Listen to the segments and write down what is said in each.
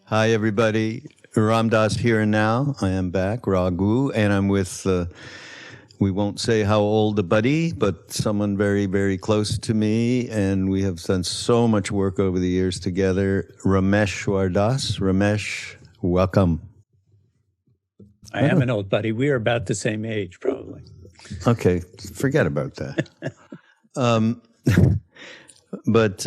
Hi, everybody. Ram Dass here and now. I am back, Raghu, and I'm with, we won't say how old a buddy, but someone very, very close to me, and we have done so much work over the years together. Rameshwar Das. Ramesh, welcome. I am an old buddy. We are about the same age, probably. Okay, forget about that. But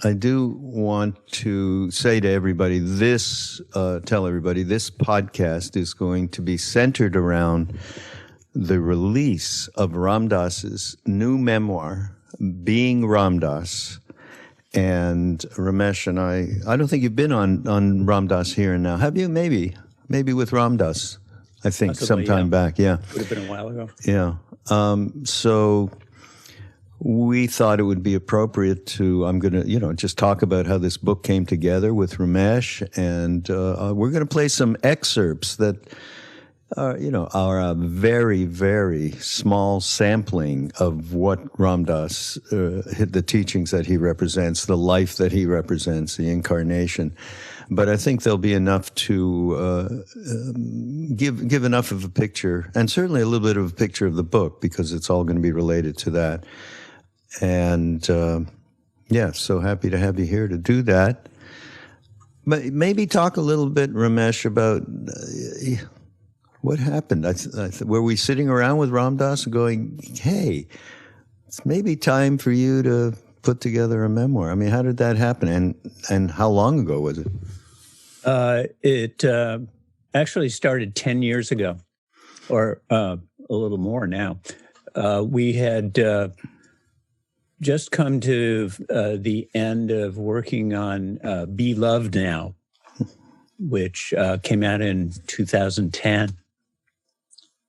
I do want to say to everybody, tell everybody, this podcast is going to be centered around the release of Ram Dass's new memoir, Being Ram Dass. And Ramesh and I don't think you've been on Ram Dass Here and Now. Have you? Maybe with Ram Dass, I think, Possibly, sometime back. Yeah. Would have been a while ago. Yeah. So we thought it would be appropriate to, I'm going to, just talk about how this book came together with Ramesh. And we're going to play some excerpts that are a very, very small sampling of what Ram Dass, the teachings that he represents, the life that he represents, the incarnation. But I think there'll be enough to give enough of a picture, and certainly a little bit of a picture of the book, because it's all going to be related to that. And so happy to have you here to do that. But maybe talk a little bit, Ramesh, about what happened. Were we sitting around with Ram Dass and going, hey, it's maybe time for you to put together a memoir? I mean, how did that happen? And how long ago was it? It actually started 10 years ago, or a little more now. We had just come to the end of working on Be Loved Now, which came out in 2010.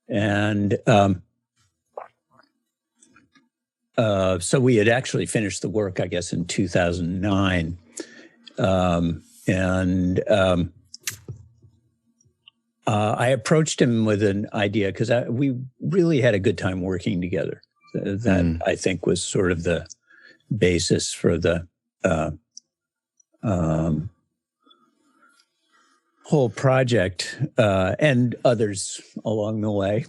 And so we had actually finished the work, I guess, in 2009. I approached him with an idea because we really had a good time working together. That I think was sort of the basis for the whole project, and others along the way,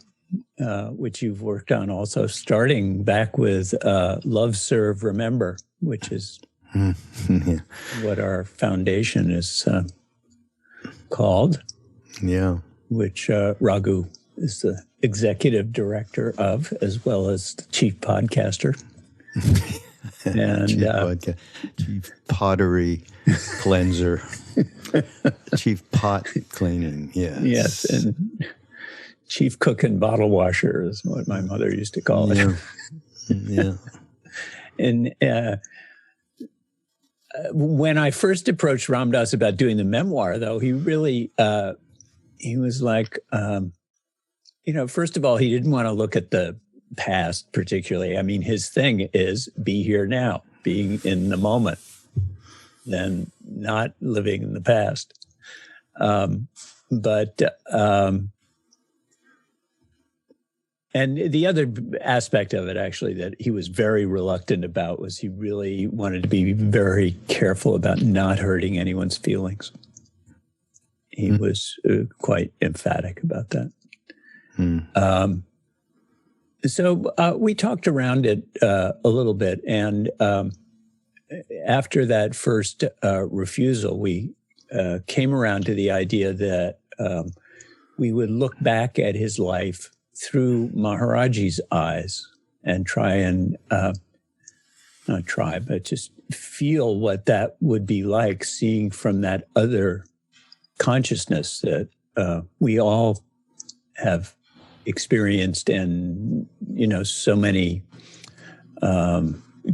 which you've worked on also, starting back with Love, Serve, Remember, which is what our foundation is called. Yeah. Which Raghu is the executive director of, as well as the chief podcaster. And chief pottery cleanser. Chief pot cleaning, yes. Yes, and chief cook and bottle washer is what my mother used to call it. Yeah. And when I first approached Ram Dass about doing the memoir, though, he really, he was like, first of all, he didn't want to look at the past particularly. I mean, his thing is be here now, being in the moment, than not living in the past. And the other aspect of it, actually, that he was very reluctant about was he really wanted to be very careful about not hurting anyone's feelings. He was quite emphatic about that. So we talked around it a little bit, and after that first refusal, we came around to the idea that we would look back at his life through Maharajji's eyes and try and, not try, but just feel what that would be like, seeing from that other consciousness that we all have experienced, and, so many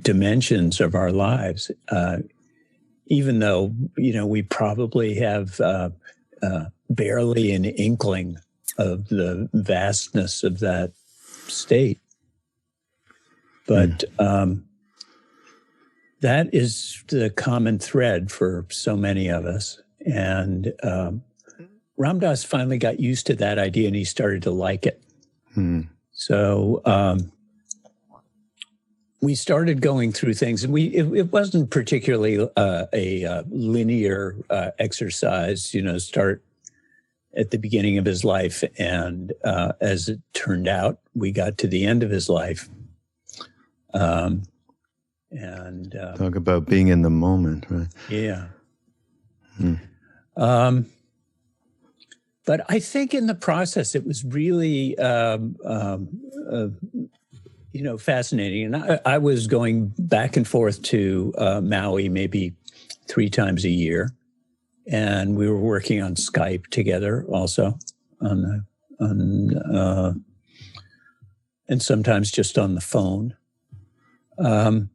dimensions of our lives, even though, we probably have barely an inkling of the vastness of that state. But that is the common thread for so many of us. And Ram Dass finally got used to that idea, and he started to like it. So we started going through things, and it wasn't particularly a linear exercise. Start at the beginning of his life, and as it turned out, we got to the end of his life. Talk about being in the moment, right? Yeah. But I think in the process, it was really, fascinating. And I was going back and forth to Maui maybe 3 times a year, and we were working on Skype together also, and sometimes just on the phone. And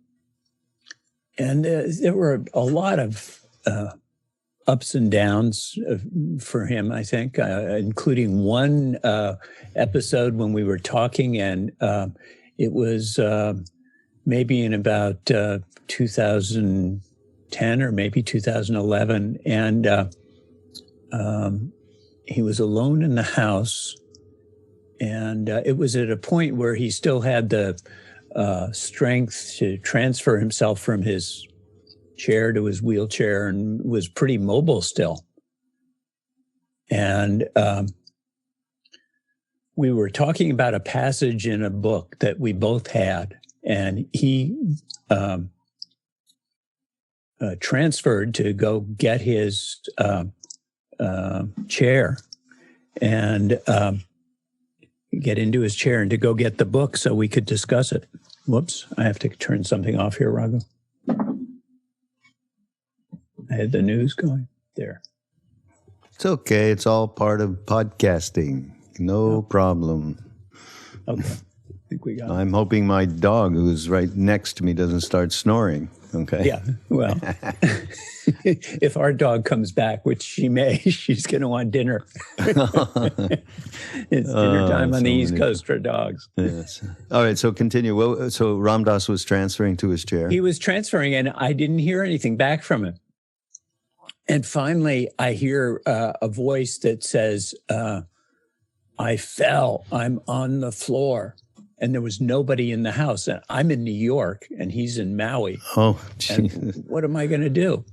there were a lot of ups and downs for him, I think, including one episode when we were talking, and it was maybe in about 2010 or maybe 2011, and he was alone in the house, and it was at a point where he still had the strength to transfer himself from his chair to his wheelchair and was pretty mobile still. And we were talking about a passage in a book that we both had, and he transferred to go get his chair and get into his chair and to go get the book so we could discuss it. Whoops, I have to turn something off here, Raghu. I had the news going there. It's okay. It's all part of podcasting. No problem. Okay. I think we got it. I'm hoping my dog, who's right next to me, doesn't start snoring. Okay. Yeah. Well, if our dog comes back, which she may, she's going to want dinner. It's dinner time on the East Coast for dogs. Yes. All right. So continue. Well, so Ram Dass was transferring to his chair. He was transferring, and I didn't hear anything back from him. And finally, I hear a voice that says, I fell. I'm on the floor. And there was nobody in the house. And I'm in New York, and he's in Maui. Oh, Jesus. What am I going to do?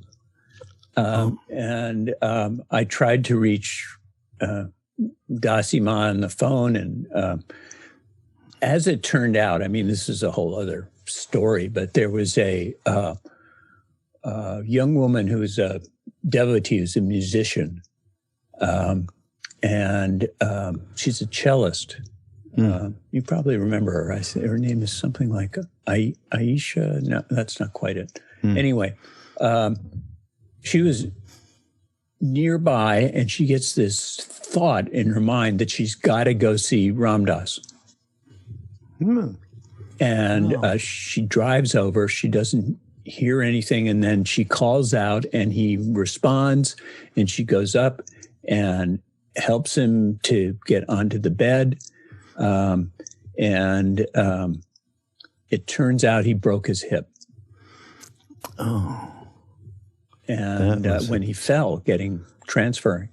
And I tried to reach Dasima on the phone. And as it turned out, I mean, this is a whole other story, but there was a young woman who's a devotee, who's a musician. And she's a cellist. You probably remember her. Her name is something like Aisha. No, that's not quite it. Anyway, she was nearby, and she gets this thought in her mind that she's got to go see Ram Dass. And she drives over. She doesn't hear anything, and then she calls out, and he responds, and she goes up and helps him to get onto the bed. And it turns out he broke his hip. Oh. And when he fell, transferring.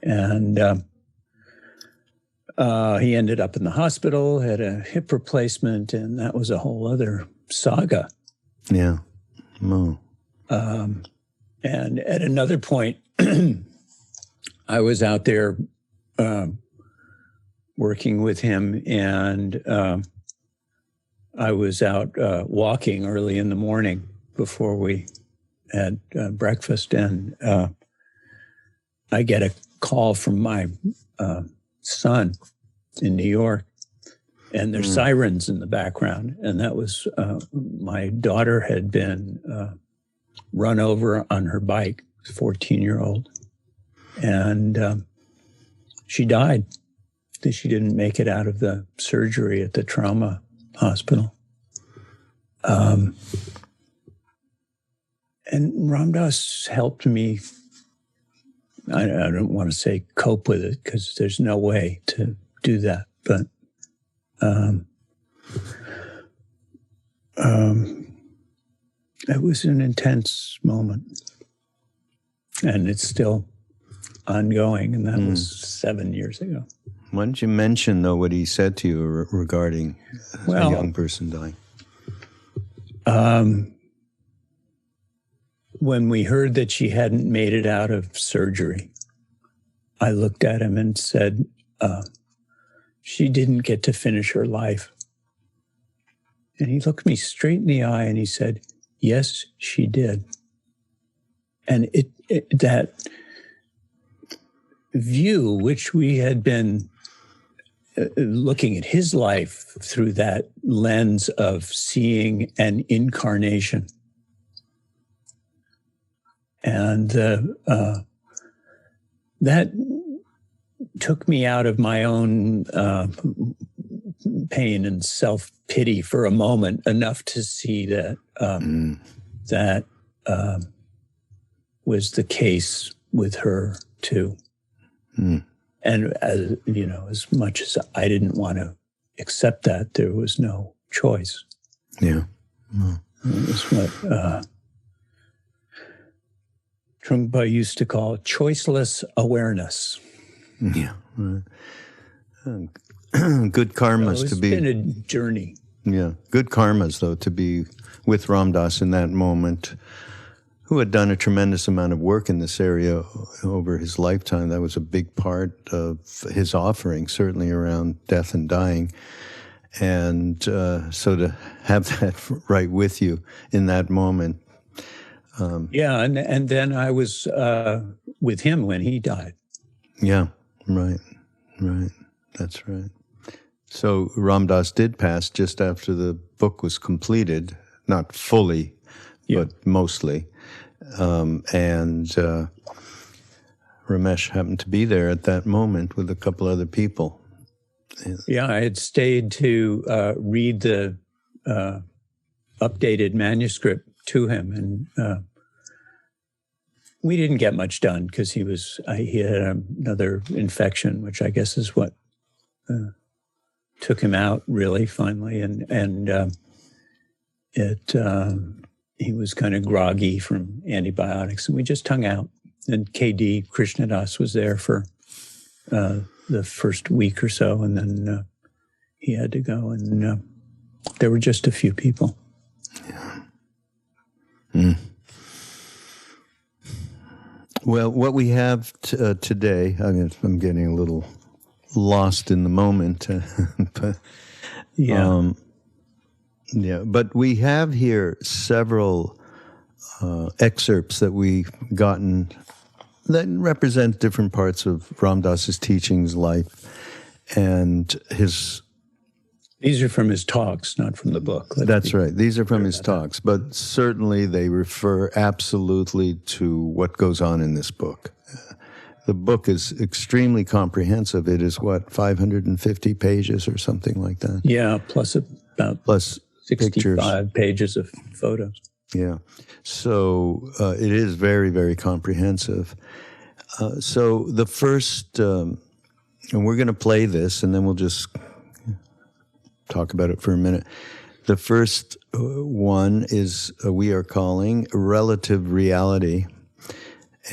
And he ended up in the hospital, had a hip replacement, and that was a whole other saga. Yeah. Oh. And at another point, I was out there working with him, and I was out walking early in the morning before we had breakfast, and I get a call from my son in New York, and there's sirens in the background, and that was my daughter had been run over on her bike, 14-year-old, and she died. She didn't make it out of the surgery at the trauma hospital. And Ram Dass helped me, I don't want to say cope with it, because there's no way to do that, but it was an intense moment. And it's still ongoing, and that was 7 years ago. Why don't you mention, though, what he said to you regarding a young person dying? When we heard that she hadn't made it out of surgery, I looked at him and said, she didn't get to finish her life. And he looked me straight in the eye and he said, yes, she did. And that view, which we had been looking at his life through that lens of seeing an incarnation. And that took me out of my own pain and self-pity for a moment, enough to see that that was the case with her too. And as you know, as much as I didn't want to accept that, there was no choice. Yeah. It was what Trungpa used to call choiceless awareness. Yeah. Good karmas So to be. It's been a journey. Yeah. Good karmas, though, to be with Ram Dass in that moment, who had done a tremendous amount of work in this area over his lifetime. That was a big part of his offering, certainly around death and dying. And so to have that right with you in that moment. Yeah, and then I was with him when he died. Yeah, right. That's right. So Ram Dass did pass just after the book was completed, not fully, but mostly. And Ramesh happened to be there at that moment with a couple other people. Yeah, I had stayed to read the updated manuscript to him, and we didn't get much done because he had another infection, which I guess is what took him out really finally, and he was kind of groggy from antibiotics, and we just hung out. And K.D. Krishnadas was there for the first week or so, and then he had to go, and there were just a few people. Yeah. Well, what we have today, I mean, I'm getting a little lost in the moment, but but we have here several excerpts that we've gotten that represent different parts of Ram Dass's teachings, life, and his. These are from his talks, not from the book. That's right. These are from his talks, but certainly they refer absolutely to what goes on in this book. The book is extremely comprehensive. It is, 550 pages or something like that? Yeah, plus 65 pictures. pages of photos. Yeah. So it is very, very comprehensive. So the first, and we're going to play this, and then we'll just talk about it for a minute. The first one is we are calling Relative Reality.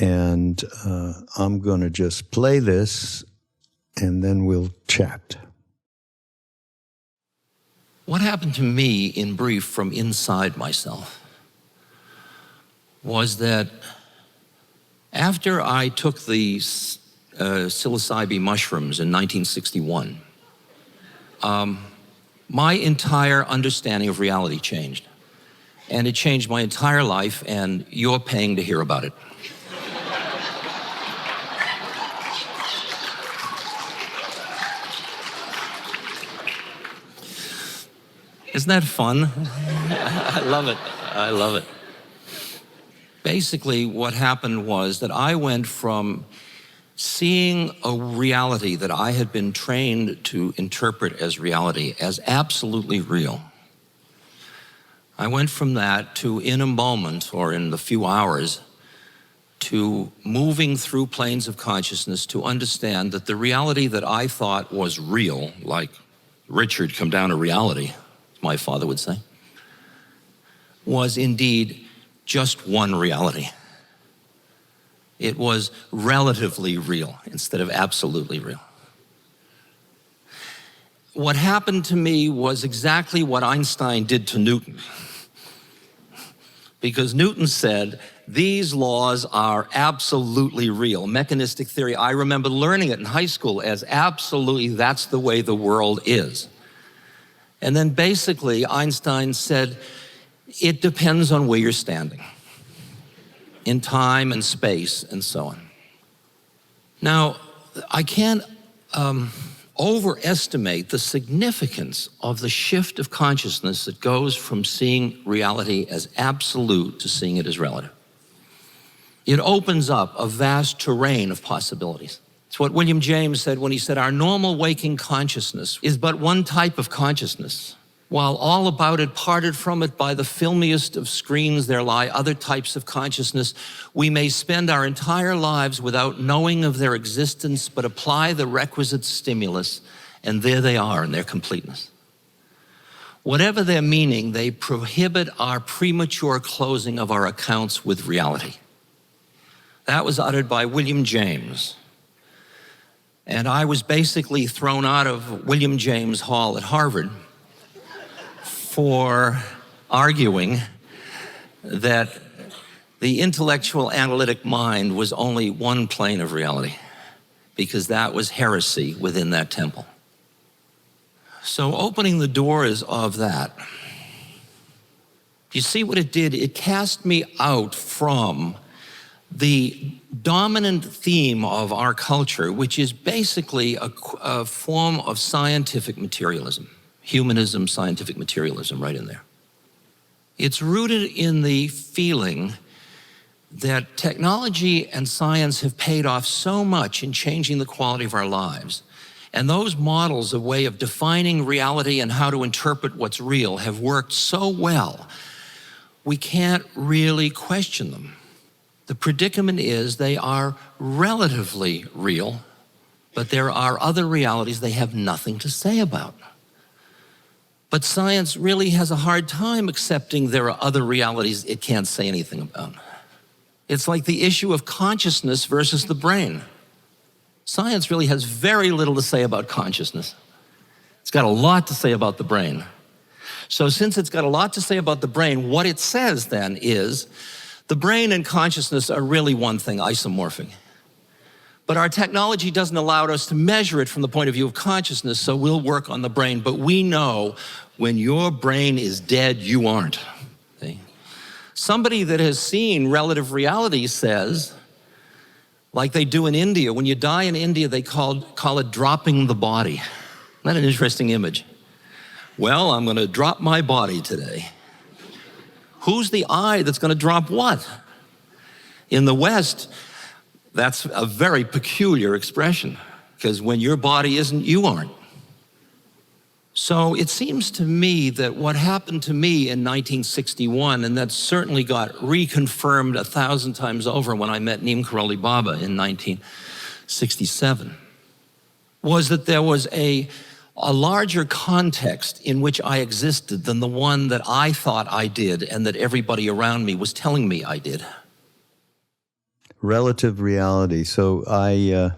And I'm going to just play this, and then we'll chat. What happened to me, in brief, from inside myself, was that after I took the psilocybe mushrooms in 1961, my entire understanding of reality changed. And it changed my entire life, and you're paying to hear about it. Isn't that fun? I love it. I love it. Basically, what happened was that I went from seeing a reality that I had been trained to interpret as reality, as absolutely real. I went from that to, in a moment or in the few hours, to moving through planes of consciousness to understand that the reality that I thought was real, like Richard, come down to reality, my father would say, was indeed just one reality. It was relatively real instead of absolutely real. What happened to me was exactly what Einstein did to Newton. because Newton said, these laws are absolutely real. Mechanistic theory, I remember learning it in high school as absolutely that's the way the world is. And then basically Einstein said, it depends on where you're standing in time and space and so on. Now, I can't overestimate the significance of the shift of consciousness that goes from seeing reality as absolute to seeing it as relative. It opens up a vast terrain of possibilities. It's what William James said when he said, our normal waking consciousness is but one type of consciousness. While all about it, parted from it by the filmiest of screens, there lie other types of consciousness. We may spend our entire lives without knowing of their existence, but apply the requisite stimulus, and there they are in their completeness. Whatever their meaning, they prohibit our premature closing of our accounts with reality. That was uttered by William James. And I was basically thrown out of William James Hall at Harvard for arguing that the intellectual analytic mind was only one plane of reality, because that was heresy within that temple. So opening the doors of that, you see what it did? It cast me out from the dominant theme of our culture, which is basically a form of scientific materialism. Humanism, scientific materialism, right in there. It's rooted in the feeling that technology and science have paid off so much in changing the quality of our lives. And those models, a way of defining reality and how to interpret what's real, have worked so well, we can't really question them. The predicament is they are relatively real, but there are other realities they have nothing to say about. But science really has a hard time accepting there are other realities it can't say anything about. It's like the issue of consciousness versus the brain. Science really has very little to say about consciousness. It's got a lot to say about the brain. So since it's got a lot to say about the brain, what it says then is the brain and consciousness are really one thing, isomorphic. But our technology doesn't allow us to measure it from the point of view of consciousness, so we'll work on the brain. But we know when your brain is dead, you aren't. See? Somebody that has seen relative reality says, like they do in India, when you die in India, they call it dropping the body. Isn't that an interesting image? Well, I'm going to drop my body today. Who's the I that's going to drop what? In the West, that's a very peculiar expression, because when your body isn't, you aren't. So it seems to me that what happened to me in 1961, and that certainly got reconfirmed 1,000 times over when I met Neem Karoli Baba in 1967, was that there was a larger context in which I existed than the one that I thought I did and that everybody around me was telling me I did. Relative reality. So I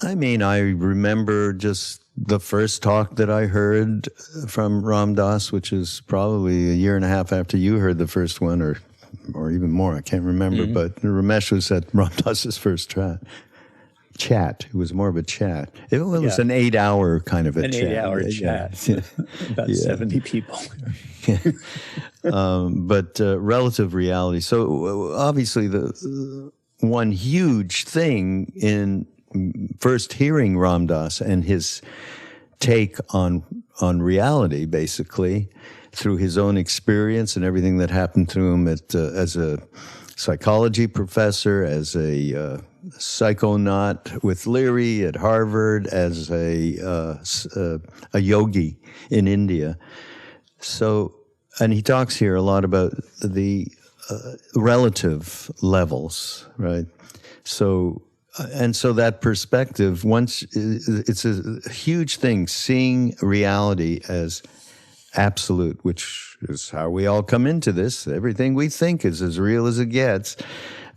remember just the first talk that I heard from Ram Dass, which is probably a year and a half after you heard the first one, or even more, I can't remember, but Ramesh was at Ram Dass's first chat. It was more of a chat. It was an 8-hour kind of a chat. An 8-hour chat. About 70 people. But relative reality. So obviously the one huge thing in first hearing Ram Dass and his take on reality, basically, through his own experience and everything that happened to him as a psychology professor, as a psychonaut with Leary at Harvard, as a yogi in India. So, and he talks here a lot about the relative levels, right? So, and so that perspective, once it's a huge thing, seeing reality as absolute, which is how we all come into this. Everything we think is as real as it gets.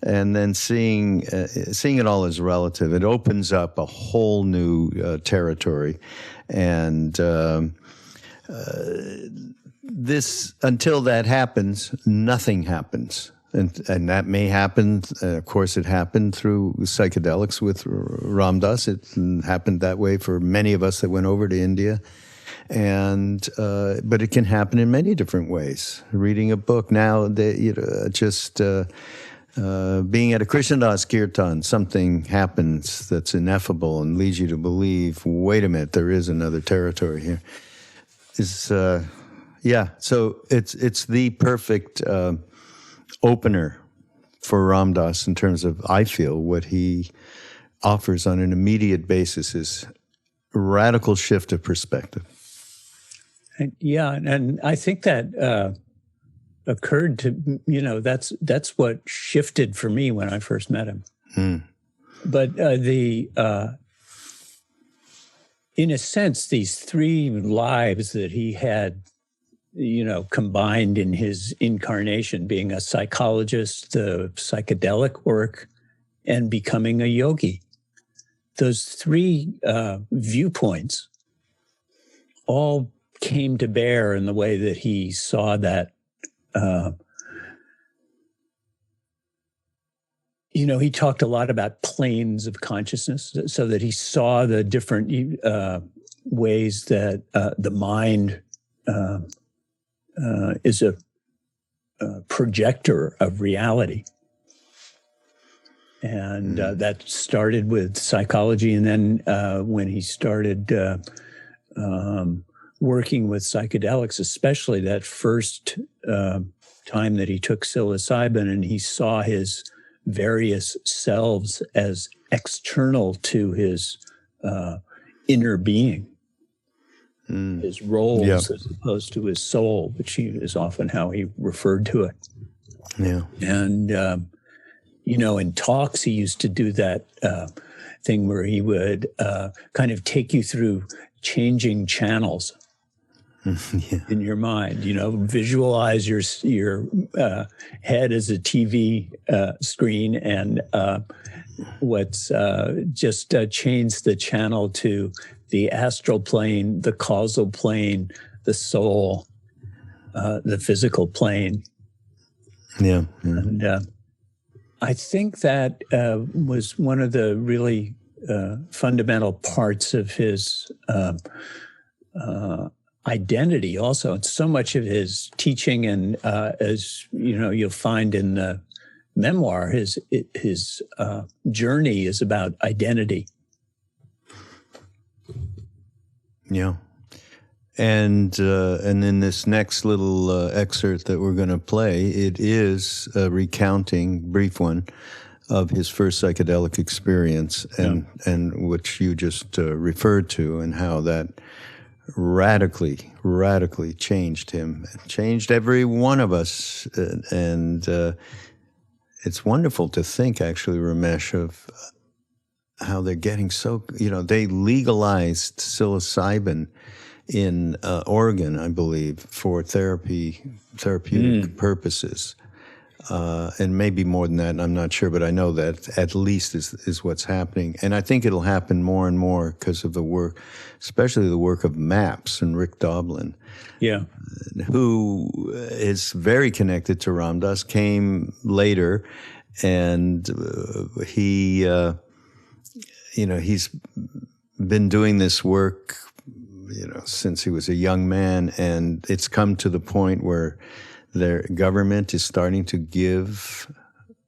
And then seeing it all as relative, it opens up a whole new territory. And this, until that happens, nothing happens. And that may happen, of course it happened through psychedelics with Ram Dass. It happened that way for many of us that went over to India. And but it can happen in many different ways. Reading a book now, just being at a Krishnadas kirtan, something happens that's ineffable and leads you to believe, wait a minute, there is another territory here. So it's the perfect opener for Ram Dass in terms of, I feel, what he offers on an immediate basis is a radical shift of perspective. And I think that occurred to, that's what shifted for me when I first met him. But in a sense, these three lives that he had, combined in his incarnation, being a psychologist, the psychedelic work, and becoming a yogi. Those three viewpoints all came to bear in the way that he saw that. He talked a lot about planes of consciousness, so that he saw the different ways that the mind is a projector of reality. And that started with psychology. And then when he started working with psychedelics, especially that first time that he took psilocybin, and he saw his various selves as external to his inner being, his roles as opposed to his soul, which is often how he referred to it. Yeah. And, in talks, he used to do that thing where he would kind of take you through changing channels in your mind. Visualize your head as a TV screen, and what's just change the channel to the astral plane, the causal plane, the soul, the physical plane. Yeah. And I think that was one of the really fundamental parts of his identity also. And so much of his teaching, and as you'll find in the memoir, his journey is about identity. Yeah. And in this next little excerpt that we're going to play, it is a recounting, brief one, of his first psychedelic experience, and which you just referred to, and how that radically changed him, changed every one of us. And it's wonderful to think, actually, Ramesh, of how they're getting so, they legalized psilocybin in Oregon, I believe, for therapeutic purposes. And maybe more than that, and I'm not sure, but I know that at least is what's happening. And I think it'll happen more and more because of the work, especially the work of MAPS and Rick Doblin. Yeah. Who is very connected to Ram Dass, came later, and he's been doing this work since he was a young man, and it's come to the point where their government is starting to give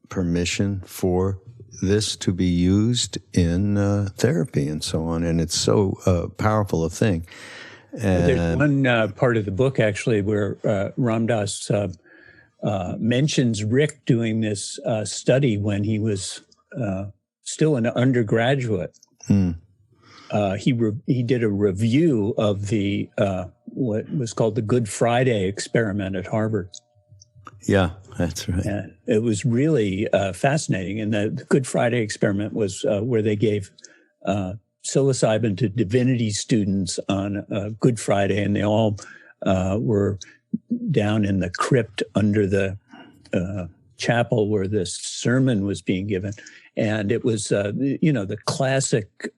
permission for this to be used in therapy and so on, and it's so powerful a thing. And there's one part of the book, actually, where Ram Dass mentions Rick doing this study when he was still an undergraduate. He did a review of the what was called the Good Friday experiment at Harvard. Yeah, that's right. And it was really fascinating. And the Good Friday experiment was where they gave psilocybin to divinity students on Good Friday, and they all were down in the crypt under the chapel where this sermon was being given. And it was, the classic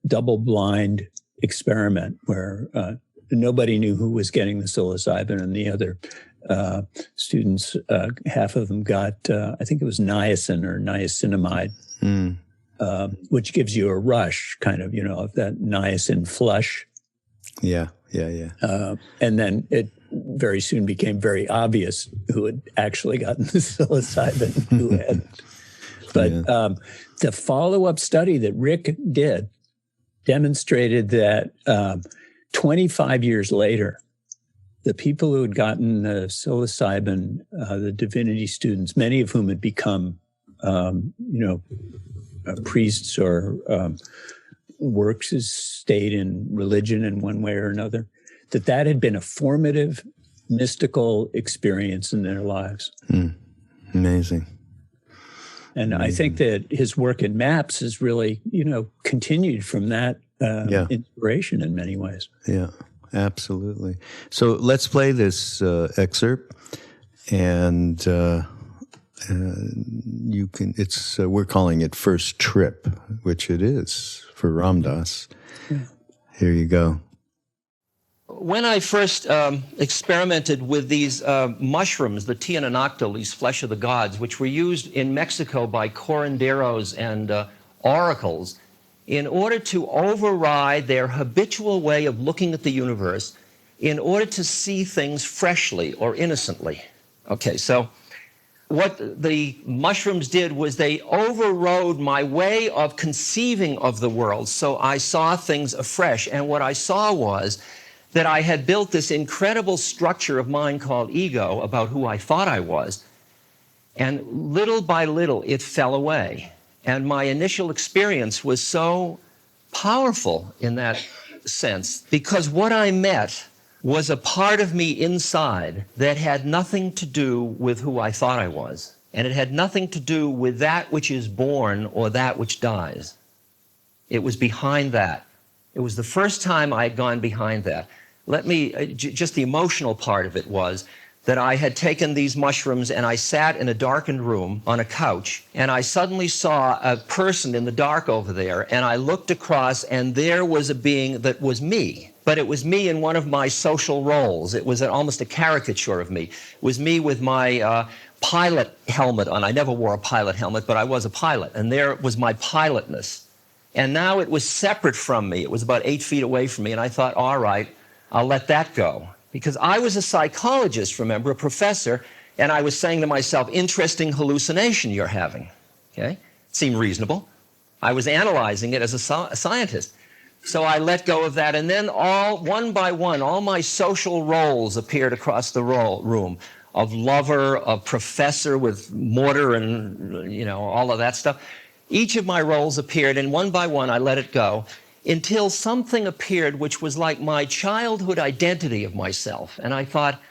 double-blind experiment where nobody knew who was getting the psilocybin, and the other students, half of them got, I think it was niacin or niacinamide, which gives you a rush, kind of, of that niacin flush. Yeah. And then it very soon became very obvious who had actually gotten the psilocybin and who hadn't. But the follow-up study that Rick did demonstrated that 25 years later, the people who had gotten the psilocybin, the divinity students, many of whom had become, priests or works as state in religion in one way or another, that had been a formative, mystical experience in their lives. Amazing. And I think that his work in maps has really, continued from that inspiration in many ways. Yeah, absolutely. So let's play this excerpt, and you can. It's we're calling it First Trip, which it is for Ram Dass. Yeah. Here you go. When I first experimented with these mushrooms, the tiananactol, these flesh of the gods, which were used in Mexico by curanderos and oracles, in order to override their habitual way of looking at the universe, in order to see things freshly or innocently. Okay, so what the mushrooms did was they overrode my way of conceiving of the world, so I saw things afresh. And what I saw was that I had built this incredible structure of mind called ego about who I thought I was, and little by little it fell away. And my initial experience was so powerful in that sense, because what I met was a part of me inside that had nothing to do with who I thought I was, and it had nothing to do with that which is born or that which dies. It was behind that. It was the first time I had gone behind that. Just the emotional part of it was that I had taken these mushrooms and I sat in a darkened room on a couch, and I suddenly saw a person in the dark over there, and I looked across, and there was a being that was me. But it was me in one of my social roles. It was almost a caricature of me. It was me with my pilot helmet on. I never wore a pilot helmet, but I was a pilot, and there was my pilotness. And now it was separate from me. It was about 8 feet away from me, and I thought, all right, I'll let that go. Because I was a psychologist, remember, a professor, and I was saying to myself, interesting hallucination you're having. Okay? It seemed reasonable. I was analyzing it as a scientist. So I let go of that, and then one by one, all my social roles appeared across the room, of lover, of professor with mortar and, all of that stuff. Each of my roles appeared, and one by one I let it go, until something appeared which was like my childhood identity of myself. And I thought,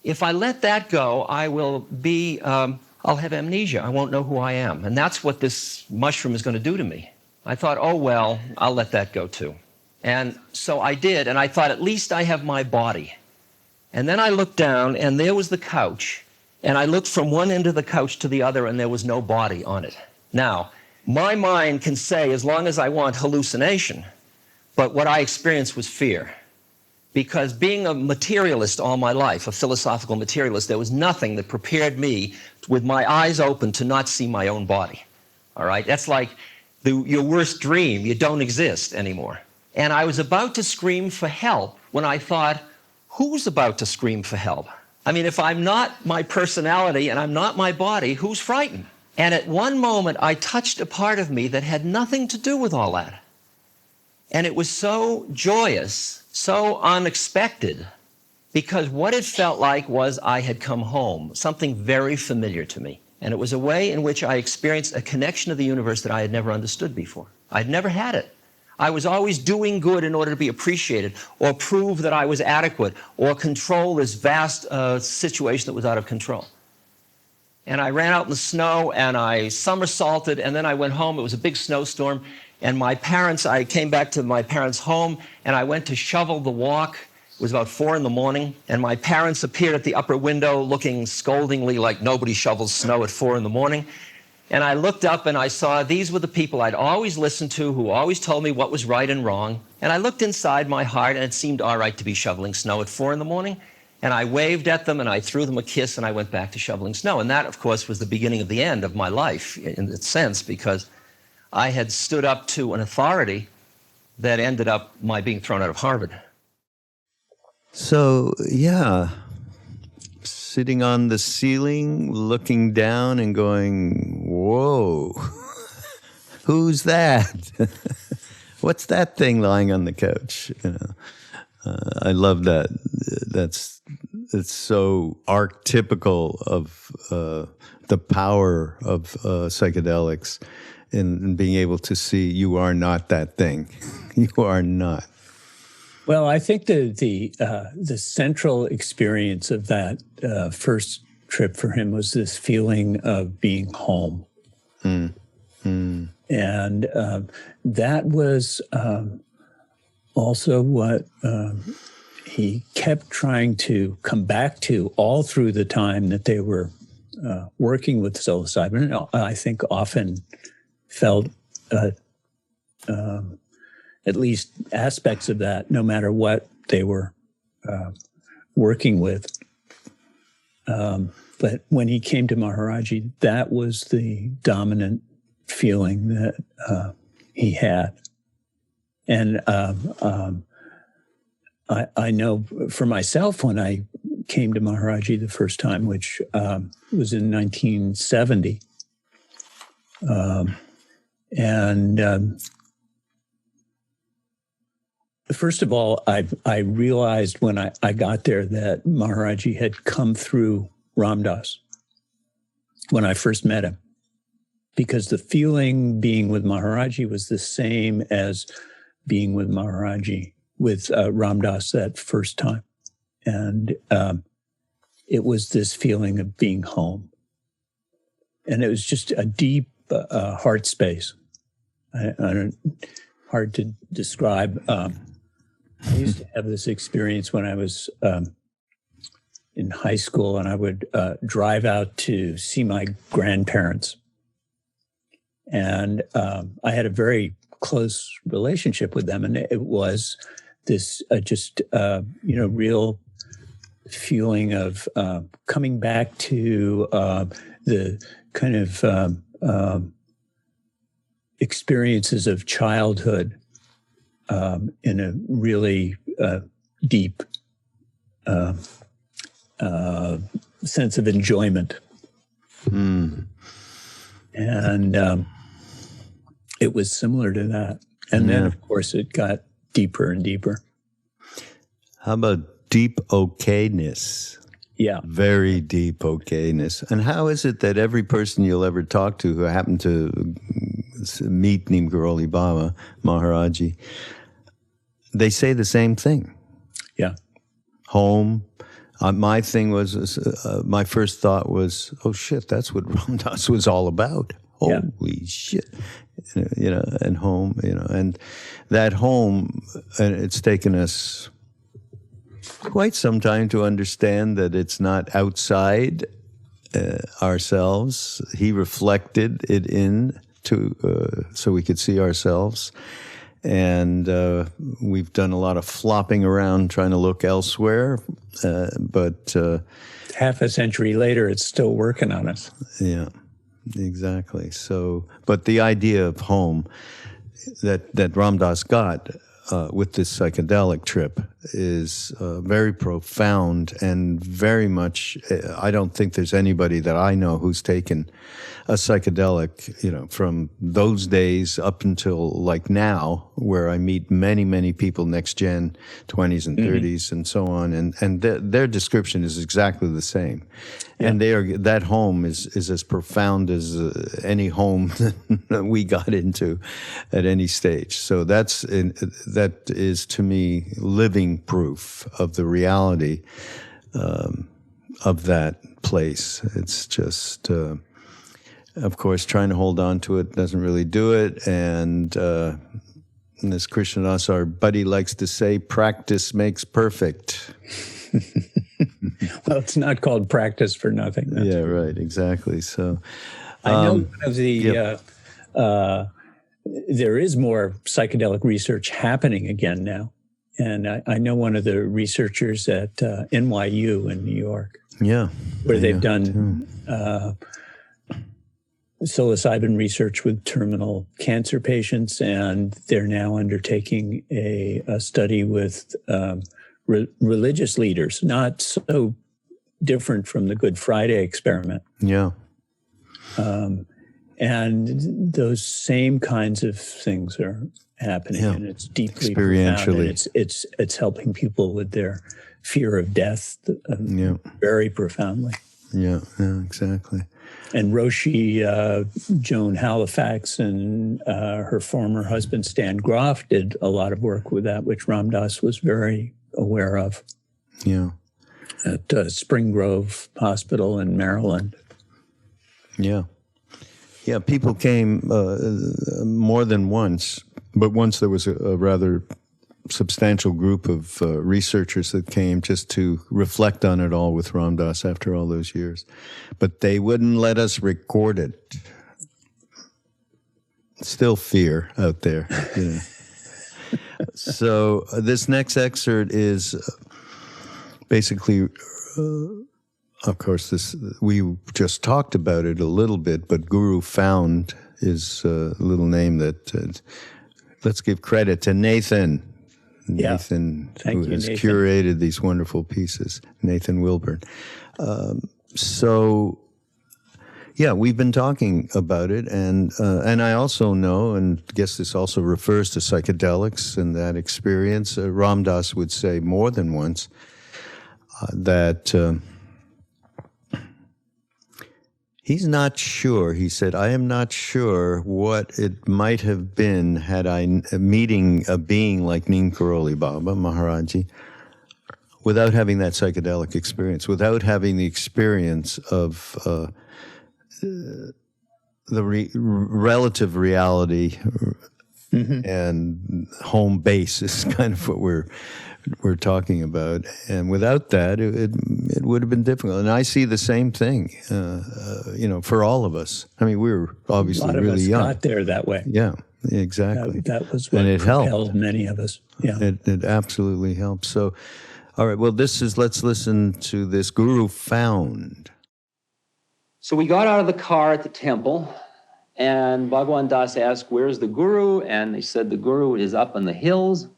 if I let that go, I will be, I'll have amnesia. I won't know who I am. And that's what this mushroom is going to do to me. I thought, oh, well, I'll let that go too. And so I did, and I thought, at least I have my body. And then I looked down, and there was the couch. And I looked from one end of the couch to the other, and there was no body on it. Now, my mind can say, as long as I want hallucination, but what I experienced was fear. Because being a materialist all my life, a philosophical materialist, there was nothing that prepared me with my eyes open to not see my own body. All right? That's like your worst dream. You don't exist anymore. And I was about to scream for help when I thought, who's about to scream for help? I mean, if I'm not my personality and I'm not my body, who's frightened? And at one moment, I touched a part of me that had nothing to do with all that. And it was so joyous, so unexpected, because what it felt like was I had come home, something very familiar to me. And it was a way in which I experienced a connection to the universe that I had never understood before. I'd never had it. I was always doing good in order to be appreciated, or prove that I was adequate, or control this vast situation that was out of control. And I ran out in the snow, and I somersaulted, and then I went home. It was a big snowstorm. And I came back to my parents' home, and I went to shovel the walk. It was about 4 a.m, and my parents appeared at the upper window looking scoldingly like nobody shovels snow at 4 a.m. And I looked up and I saw these were the people I'd always listened to, who always told me what was right and wrong. And I looked inside my heart, and it seemed all right to be shoveling snow at 4 a.m. And I waved at them, and I threw them a kiss, and I went back to shoveling snow. And that, of course, was the beginning of the end of my life, in a sense, because I had stood up to an authority that ended up my being thrown out of Harvard. So, yeah, sitting on the ceiling, looking down and going, whoa, who's that? What's that thing lying on the couch? You know, I love that. It's so archetypical of the power of psychedelics in being able to see you are not that thing. You are not. Well, I think the central experience of that first trip for him was this feeling of being home. Mm. Mm. And that was also what he kept trying to come back to all through the time that they were working with psilocybin. I think often felt at least aspects of that, no matter what they were working with. But when he came to Maharajji, that was the dominant feeling that he had. And I know for myself, when I came to Maharajji the first time, which was in 1970, first of all, I realized when I got there that Maharajji had come through Ram Dass when I first met him, because the feeling being with Maharajji was the same as being with Maharajji, with Ram Dass that first time. And it was this feeling of being home. And it was just a deep heart space. Hard to describe. I used to have this experience when I was in high school, and I would drive out to see my grandparents. And I had a very close relationship with them, and it was this real feeling of coming back to the kind of experiences of childhood in a really deep sense of enjoyment. Mm. And it was similar to that. And then, of course, it got deeper and deeper. How about deep okayness? Yeah. Very deep okayness. And how is it that every person you'll ever talk to who happened to meet Neem Karoli Baba, Maharajji, they say the same thing? Yeah. Home. My thing was, my first thought was, oh shit, that's what Ram Dass was all about. Holy shit. You know, and home, you know, and that home, and it's taken us quite some time to understand that it's not outside ourselves. He reflected it in so we could see ourselves. And we've done a lot of flopping around trying to look elsewhere, but half a century later, it's still working on us. Yeah, exactly. So, but the idea of home that Ram Dass got with this psychedelic trip is very profound and very much. I don't think there's anybody that I know who's taken a psychedelic, you know, from those days up until like now, where I meet many, many people, next gen, 20s and 30s and so on, and their description is exactly the same. Yeah. And that home is as profound as any home that we got into at any stage. So that is to me living proof of the reality of that place. It's just. Of course, trying to hold on to it doesn't really do it. And as Krishnadas, our buddy, likes to say, practice makes perfect. Well, it's not called practice for nothing. Yeah, right, exactly. So I know one of the, there is more psychedelic research happening again now. And I know one of the researchers at NYU in New York. Yeah. Where they've done psilocybin research with terminal cancer patients, and they're now undertaking a study with religious leaders, not so different from the Good Friday experiment. Yeah. And those same kinds of things are happening, and it's deeply experientially. profound, and it's helping people with their fear of death very profoundly. Yeah, exactly. And Roshi Joan Halifax and her former husband Stan Groff did a lot of work with that, which Ram Dass was very aware of. Yeah. At Spring Grove Hospital in Maryland. Yeah. Yeah, people came more than once, but once there was a rather substantial group of researchers that came just to reflect on it all with Ram Dass after all those years. But they wouldn't let us record it. Still fear out there. You know. So this next excerpt is basically... of course, we just talked about it a little bit, but Guru Found is a little name that let's give credit to Nathan. Nathan, who has curated these wonderful pieces, Nathan Wilburn. We've been talking about it, and I also know, and guess this also refers to psychedelics and that experience. Ram Dass would say more than once that he's not sure. He said, I am not sure what it might have been had I meeting a being like Neem Karoli Baba, Maharajji, without having that psychedelic experience, without having the experience of the relative reality and home base is kind of what we're talking about, and without that, it would have been difficult. And I see the same thing, for all of us. I mean, we were obviously really young. Got there that way. Yeah, exactly. That was what propelled many of us. Yeah, it absolutely helped. So, all right. Well, let's listen to this. Guru Found. So we got out of the car at the temple, and Bhagwan Das asked, "Where's the Guru?" And they said, "The Guru is up in the hills."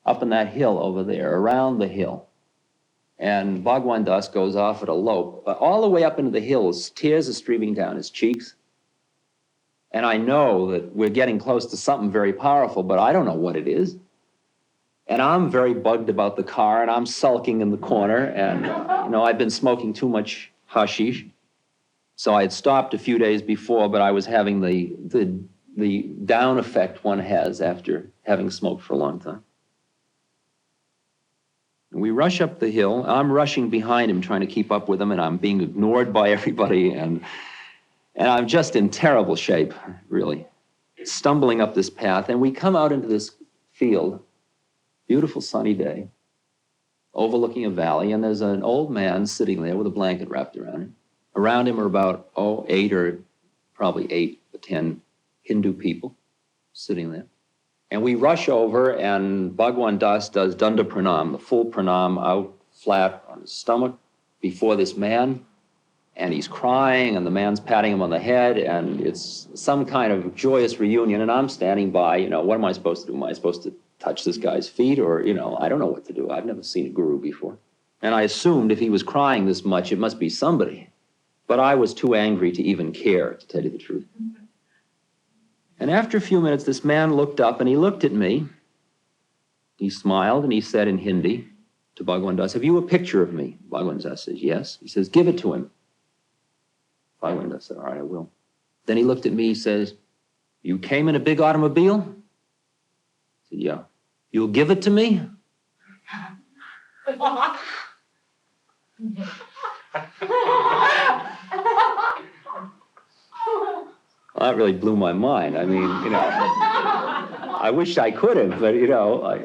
Up in that hill over there, around the hill. And Bhagwan Das goes off at a lope, all the way up into the hills, tears are streaming down his cheeks. And I know that we're getting close to something very powerful, but I don't know what it is. And I'm very bugged about the car, and I'm sulking in the corner, and, I've been smoking too much hashish. So I had stopped a few days before, but I was having the down effect one has after having smoked for a long time. We rush up the hill. I'm rushing behind him, trying to keep up with him, and I'm being ignored by everybody, and I'm just in terrible shape, really. Stumbling up this path, and we come out into this field, beautiful sunny day, overlooking a valley, and there's an old man sitting there with a blanket wrapped around him. Around him are about, 8 or probably 8 or 10 Hindu people sitting there. And we rush over, and Bhagwan Das does Danda Pranam, the full Pranam out flat on his stomach before this man. And he's crying, and the man's patting him on the head, and it's some kind of joyous reunion. And I'm standing by, what am I supposed to do? Am I supposed to touch this guy's feet? Or, I don't know what to do. I've never seen a guru before. And I assumed if he was crying this much, it must be somebody. But I was too angry to even care, to tell you the truth. And after a few minutes, this man looked up, and he looked at me. He smiled, and he said in Hindi to Bhagwan Das, "Have you a picture of me?" Bhagwan Das says, "Yes." He says, "Give it to him." Bhagwan Das said, "All right, I will." Then he looked at me, he says, "You came in a big automobile?" I said, "Yeah." "You'll give it to me?" Well, that really blew my mind. I mean, I wish I could have, but,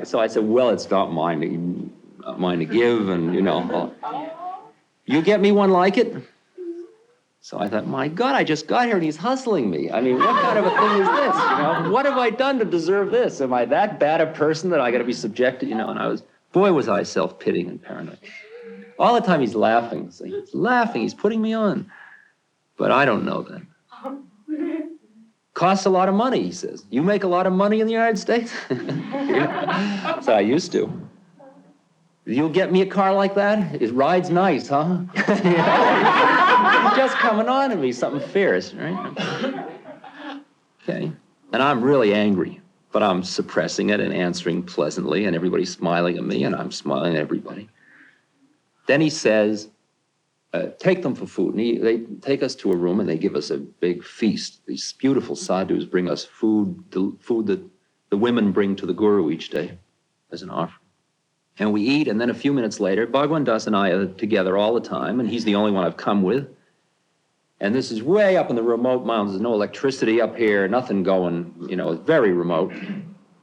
so I said, "Well, it's not mine to give, and, you get me one like it?" So I thought, my God, I just got here and he's hustling me. I mean, what kind of a thing is this? You know, what have I done to deserve this? Am I that bad a person that I got to be subjected? You know, and boy, was I self-pitying and paranoid. All the time he's laughing. So he's laughing. He's putting me on. But I don't know that. Costs a lot of money, he says. You make a lot of money in the United States? Yeah. So I used to. You'll get me a car like that? It rides nice, huh? He's just coming on to me, something fierce, right? Okay. And I'm really angry, but I'm suppressing it and answering pleasantly, and everybody's smiling at me, and I'm smiling at everybody. Then he says, take them for food. And they take us to a room and they give us a big feast. These beautiful sadhus bring us food, the food that the women bring to the guru each day as an offering. And we eat, and then a few minutes later, Bhagwan Das and I are together all the time, and he's the only one I've come with. And this is way up in the remote mountains. There's no electricity up here, nothing going, you know, very remote.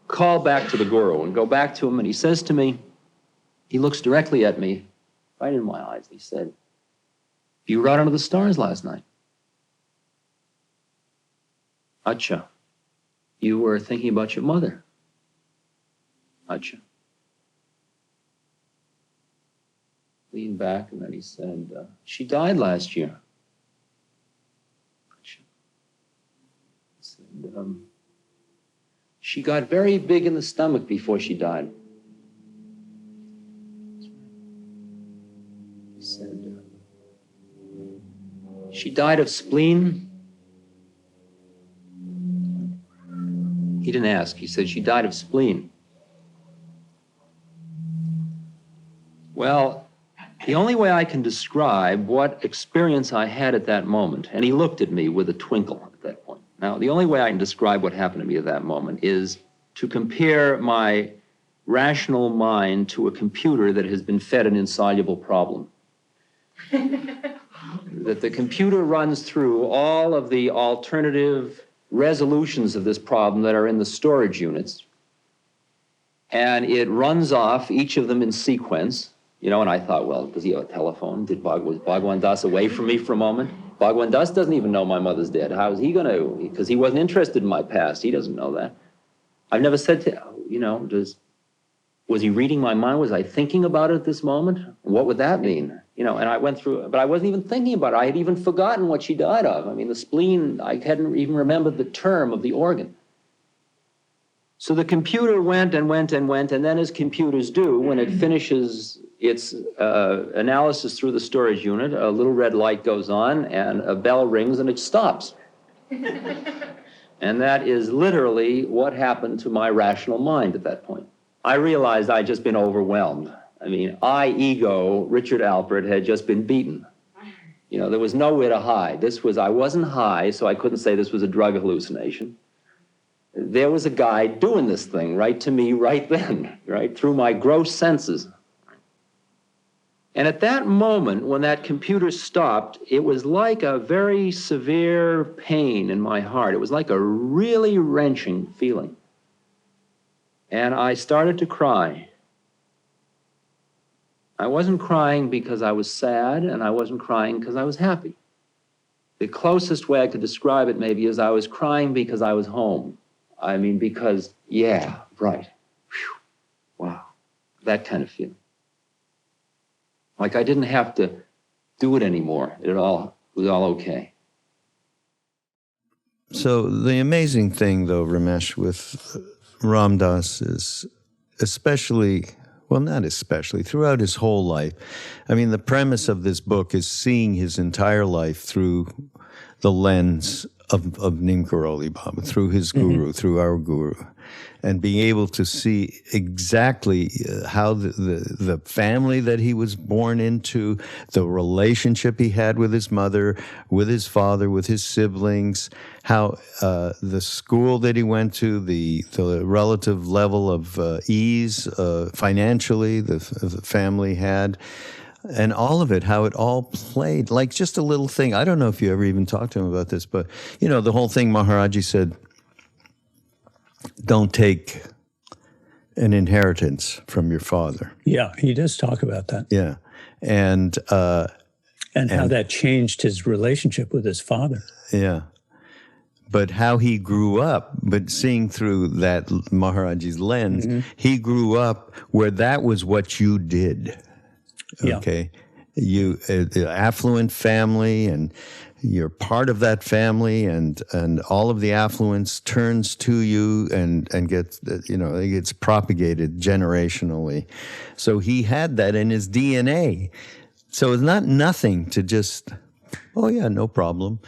Call back to the guru and go back to him, and he says to me, he looks directly at me, right in my eyes, and he said, you rode under the stars last night. Acha. You were thinking about your mother. Acha. Leaned back, and then he said, she died last year. Acha. He said, she got very big in the stomach before she died. He said, she died of spleen. He didn't ask. He said, she died of spleen. Well, the only way I can describe what experience I had at that moment, and he looked at me with a twinkle at that point. Now, the only way I can describe what happened to me at that moment is to compare my rational mind to a computer that has been fed an insoluble problem. That the computer runs through all of the alternative resolutions of this problem that are in the storage units, and it runs off each of them in sequence, you know, and I thought, well, does he have a telephone? Was Bhagwan Das away from me for a moment? Bhagwan Das doesn't even know my mother's dead. How is he going to? Because he wasn't interested in my past. He doesn't know that. I've never said to, you know, was he reading my mind? Was I thinking about it at this moment? What would that mean? You know, and I went through, but I wasn't even thinking about it. I had even forgotten what she died of. I mean, the spleen, I hadn't even remembered the term of the organ. So the computer went and went and went, and then as computers do, when it finishes its analysis through the storage unit, a little red light goes on, and a bell rings, and it stops. And that is literally what happened to my rational mind at that point. I realized I'd just been overwhelmed. I mean, ego, Richard Alpert, had just been beaten. You know, there was nowhere to hide. I wasn't high, so I couldn't say this was a drug hallucination. There was a guy doing this thing right to me right then, right, through my gross senses. And at that moment, when that computer stopped, it was like a very severe pain in my heart. It was like a really wrenching feeling. And I started to cry. I wasn't crying because I was sad, and I wasn't crying because I was happy. The closest way I could describe it maybe is I was crying because I was home. I mean, because, yeah, right. Whew. Wow. That kind of feeling. Like I didn't have to do it anymore. It was all okay. So the amazing thing, though, Ramesh, with Ram Dass is especially, well, not especially, throughout his whole life. I mean, the premise of this book is seeing his entire life through the lens of Neem Karoli Baba, through his guru, through our guru, and being able to see exactly how the family that he was born into, the relationship he had with his mother, with his father, with his siblings, how the school that he went to, the relative level of ease financially the family had, and all of it, how it all played, like just a little thing. I don't know if you ever even talked to him about this, but, you know, the whole thing Maharajji said, don't take an inheritance from your father. Yeah, he does talk about that. Yeah. And And how that changed his relationship with his father. Yeah. But how he grew up, but seeing through that Maharajji's lens, he grew up where that was what you did. Okay. You, affluent family, and you're part of that family, and all of the affluence turns to you and gets, it gets propagated generationally. So he had that in his DNA. So it's not nothing to just, oh yeah, no problem.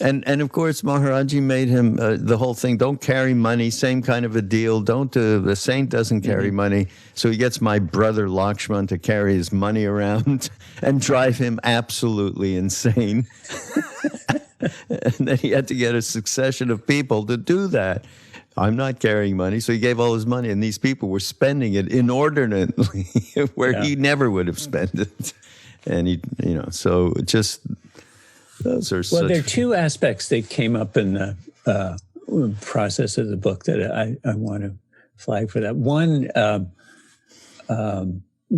And of course, Maharajji made him the whole thing, don't carry money, same kind of a deal. The saint doesn't carry money. So he gets my brother Lakshman to carry his money around and drive him absolutely insane. And then he had to get a succession of people to do that. I'm not carrying money. So he gave all his money, and these people were spending it inordinately where he never would have spent it. And he, so just... Well, there are two aspects that came up in the process of the book that I want to flag for that. One,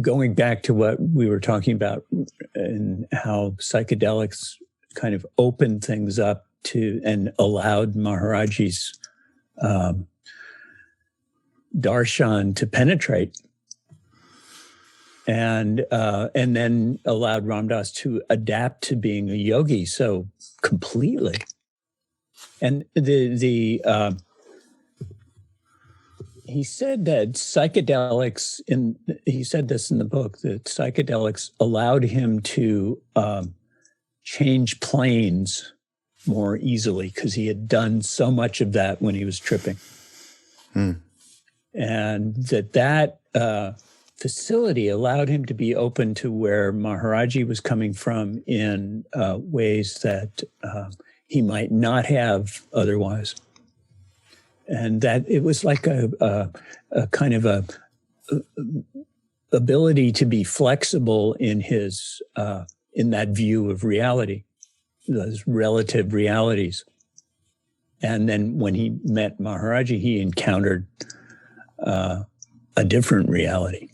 going back to what we were talking about and how psychedelics kind of opened things up to and allowed Maharajji's darshan to penetrate. And then allowed Ram Dass to adapt to being a yogi so completely. And he said that psychedelics, he said this in the book, that psychedelics allowed him to change planes more easily because he had done so much of that when he was tripping. And that facility allowed him to be open to where Maharajji was coming from in ways that he might not have otherwise. And that it was like a kind of a ability to be flexible in his in that view of reality, those relative realities. And then when he met Maharajji, he encountered a different reality,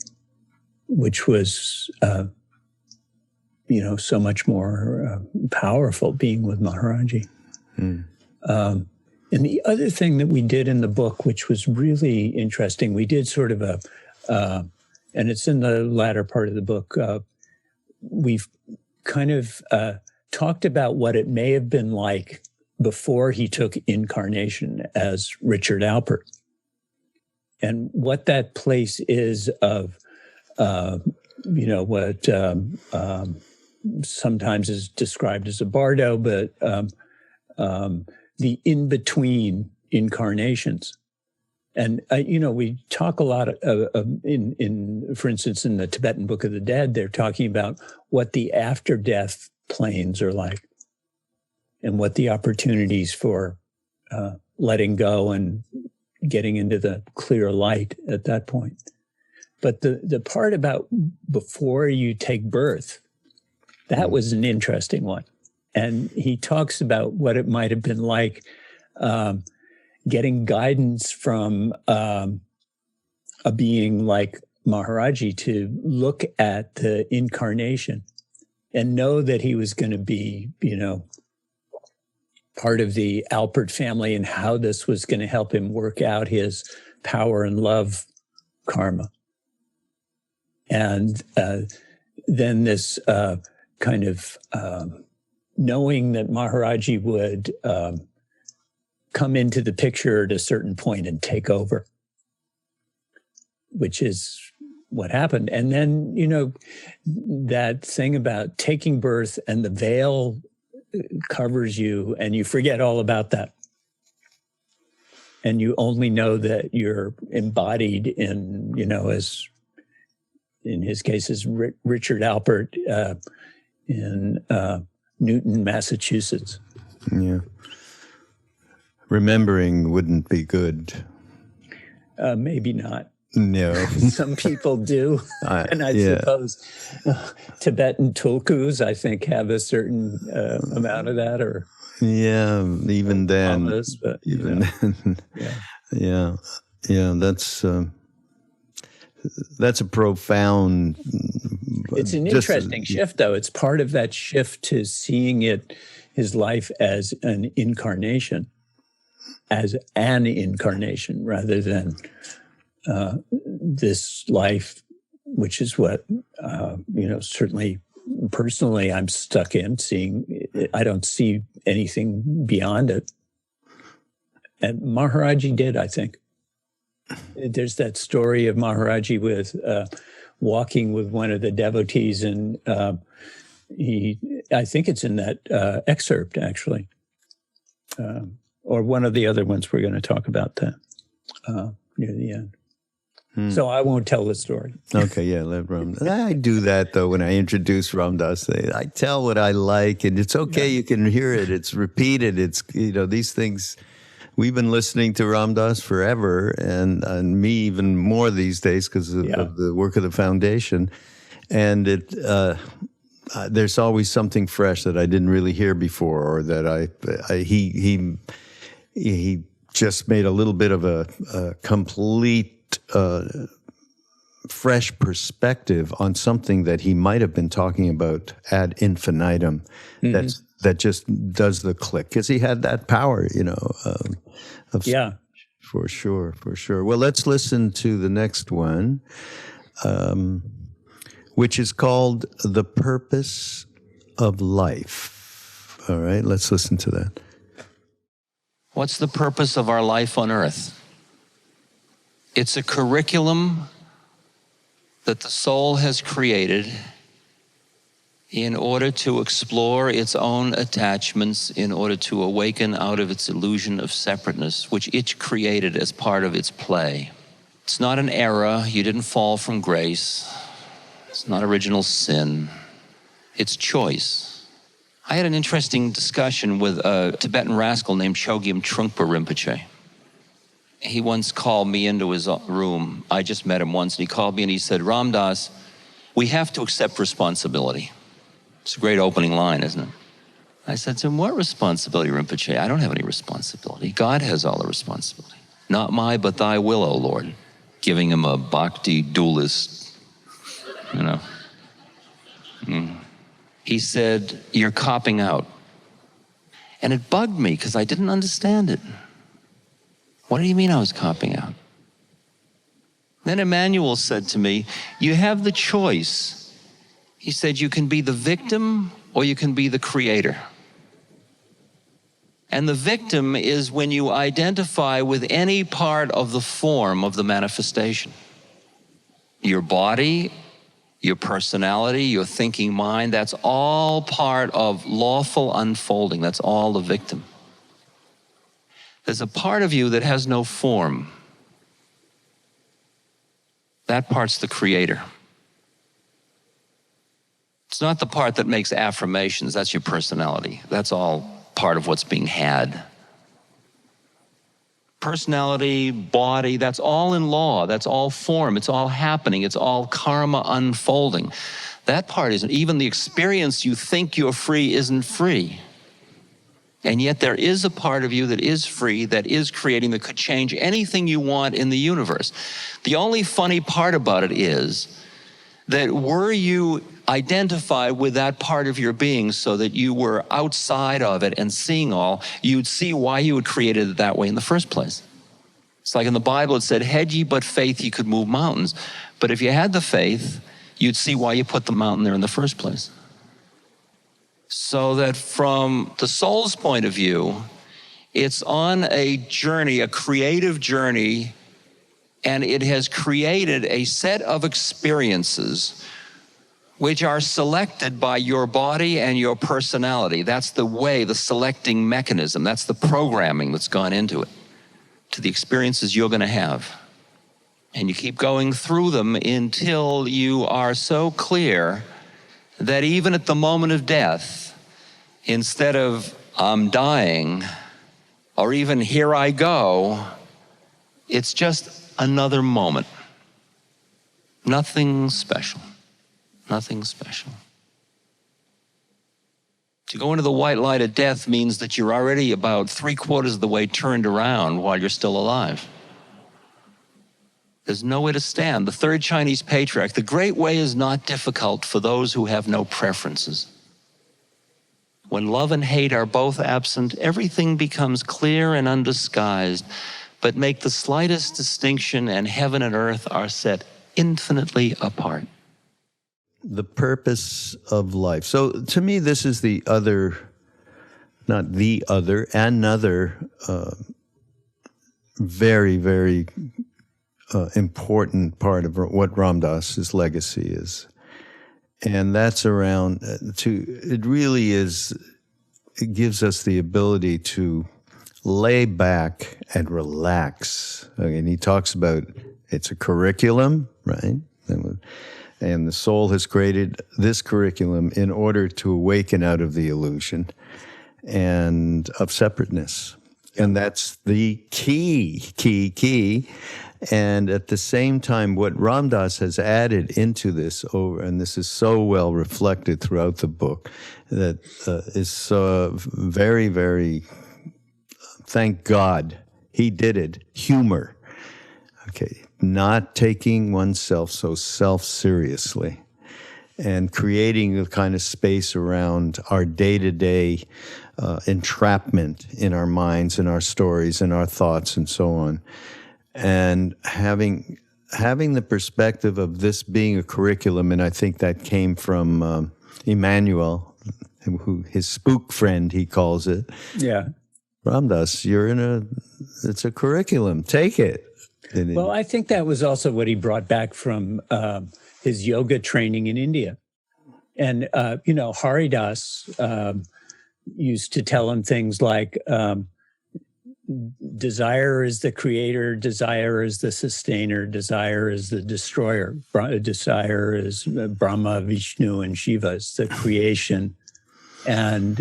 which was, so much more powerful being with Maharajji. And the other thing that we did in the book, which was really interesting, we did sort of and it's in the latter part of the book, we've kind of talked about what it may have been like before he took incarnation as Richard Alpert, and what that place is of what sometimes is described as a bardo, but the in-between incarnations. And, we talk a lot in, for instance, in the Tibetan Book of the Dead, they're talking about what the after-death planes are like and what the opportunities for letting go and getting into the clear light at that point. But the part about before you take birth, that was an interesting one. And he talks about what it might have been like getting guidance from a being like Maharajji to look at the incarnation and know that he was going to be, part of the Alpert family and how this was going to help him work out his power and love karma. And then this kind of knowing that Maharajji would come into the picture at a certain point and take over, which is what happened. And then, that thing about taking birth and the veil covers you and you forget all about that. And you only know that you're embodied in, as in his case is Richard Alpert in Newton, Massachusetts. Yeah. Remembering wouldn't be good. Maybe not. No. Some people do. And I suppose Tibetan tulkus, I think, have a certain amount of that. Or even then. Others, but, even then. Yeah, that's... That's a profound. It's an interesting shift, though. It's part of that shift to seeing his life as an incarnation, rather than this life, which is what, certainly personally I'm stuck in, I don't see anything beyond it. And Maharajji did, I think. There's that story of Maharajji with walking with one of the devotees, and I think it's in that excerpt, actually, or one of the other ones we're going to talk about that near the end. So I won't tell the story. Okay, yeah, let Ram. I do that though when I introduce Ram Dass. I tell what I like, and it's okay. Yeah. You can hear it. It's repeated. It's these things. We've been listening to Ram Dass forever, and me even more these days because of the work of the foundation. And there's always something fresh that I didn't really hear before, or that he just made a little bit of a complete fresh perspective on something that he might have been talking about ad infinitum. Mm-hmm. That just does the click, because he had that power, for sure. Well, let's listen to the next one, which is called The Purpose of Life. All right, let's listen to that. What's the purpose of our life on earth? It's a curriculum that the soul has created in order to explore its own attachments, in order to awaken out of its illusion of separateness, which it created as part of its play. It's not an error. You didn't fall from grace. It's not original sin. It's choice. I had an interesting discussion with a Tibetan rascal named Chogyam Trungpa Rinpoche. He once called me into his room. I just met him once, and he called me and he said, Ram Dass, we have to accept responsibility. It's a great opening line, isn't it? I said to him, what responsibility, Rinpoche? I don't have any responsibility. God has all the responsibility. Not my, but thy will, O Lord. Giving him a bhakti dualist, He said, you're copping out. And it bugged me because I didn't understand it. What do you mean I was copping out? Then Emmanuel said to me, you have the choice. He said, you can be the victim or you can be the creator. And the victim is when you identify with any part of the form of the manifestation. Your body, your personality, your thinking mind, that's all part of lawful unfolding. That's all the victim. There's a part of you that has no form. That part's the creator. It's not the part that makes affirmations. That's your personality. That's all part of what's being had. Personality, body, that's all in law. That's all form. It's all happening. It's all karma unfolding. That part isn't. Even the experience you think you're free isn't free. And yet there is a part of you that is free, that is creating, that could change anything you want in the universe. The only funny part about it is that were you identified with that part of your being so that you were outside of it and seeing all, you'd see why you had created it that way in the first place. It's like in the Bible it said, had ye but faith, ye could move mountains. But if you had the faith, you'd see why you put the mountain there in the first place. So that from the soul's point of view, it's on a journey, a creative journey, and it has created a set of experiences which are selected by your body and your personality. That's the way, the selecting mechanism, that's the programming that's gone into it, to the experiences you're going to have. And you keep going through them until you are so clear that even at the moment of death, instead of I'm dying, or even here I go, it's just another moment. Nothing special. Nothing special. To go into the white light of death means that you're already about 3/4 of the way turned around while you're still alive. There's nowhere to stand. The third Chinese patriarch, the great way is not difficult for those who have no preferences. When love and hate are both absent, everything becomes clear and undisguised. But make the slightest distinction, and heaven and earth are set infinitely apart. The purpose of life. So to me, this is the other, not the other, another very, very important part of what Ram Dass's legacy is. And that's around, it really is, it gives us the ability to lay back and relax. And he talks about it's a curriculum, right? And the soul has created this curriculum in order to awaken out of the illusion and of separateness. And that's the key. And at the same time, what Ram Dass has added into this, and this is so well reflected throughout the book, that is very, very, thank God he did it, humor. Okay, not taking oneself so self-seriously and creating a kind of space around our day-to-day entrapment in our minds and our stories and our thoughts and so on. And having the perspective of this being a curriculum, and I think that came from Emmanuel, who his spook friend, he calls it. Yeah. Ram Dass, it's a curriculum. Take it. Well, I think that was also what he brought back from his yoga training in India. And, Haridas used to tell him things like, desire is the creator, desire is the sustainer, desire is the destroyer. Desire is Brahma, Vishnu, and Shiva. It's the creation. And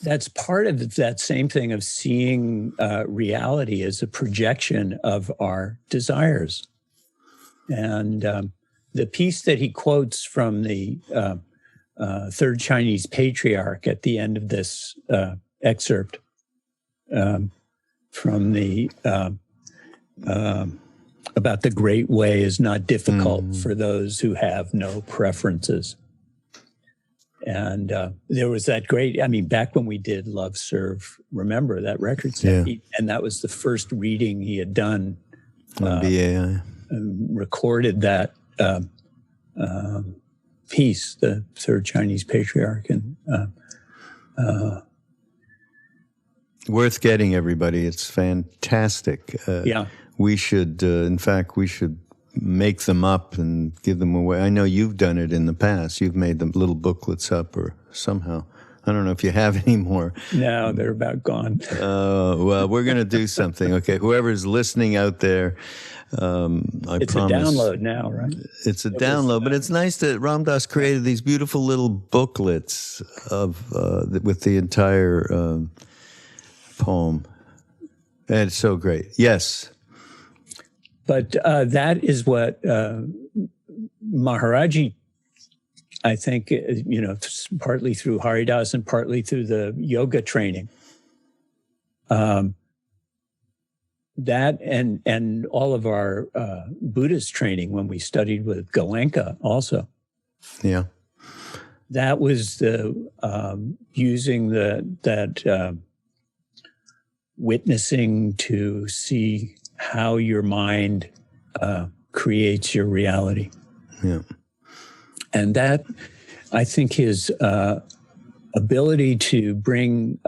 that's part of that same thing of seeing reality as a projection of our desires. And the piece that he quotes from the third Chinese patriarch at the end of this excerpt from the about the great way is not difficult for those who have no preferences. And there was that great, back when we did Love, Serve, Remember, that record set, and that was the first reading he had done. On BAI. Recorded that piece, the third Chinese patriarch. And worth getting, everybody. It's fantastic. We should, in fact, make them up and give them away. I know you've done it in the past. You've made them little booklets up or somehow. I don't know if you have any more. No, they're about gone. Well, we're going to do something. Okay, whoever's listening out there, it's promise. A download now, right? It's a download, but it's nice that Ram Dass created these beautiful little booklets with the entire poem. And it's so great. Yes. But that is what Maharajji, I think, partly through Haridas and partly through the yoga training, that and all of our Buddhist training when we studied with Goenka also. Yeah. That was the using that witnessing to see how your mind creates your reality. Yeah. And that, I think his ability to bring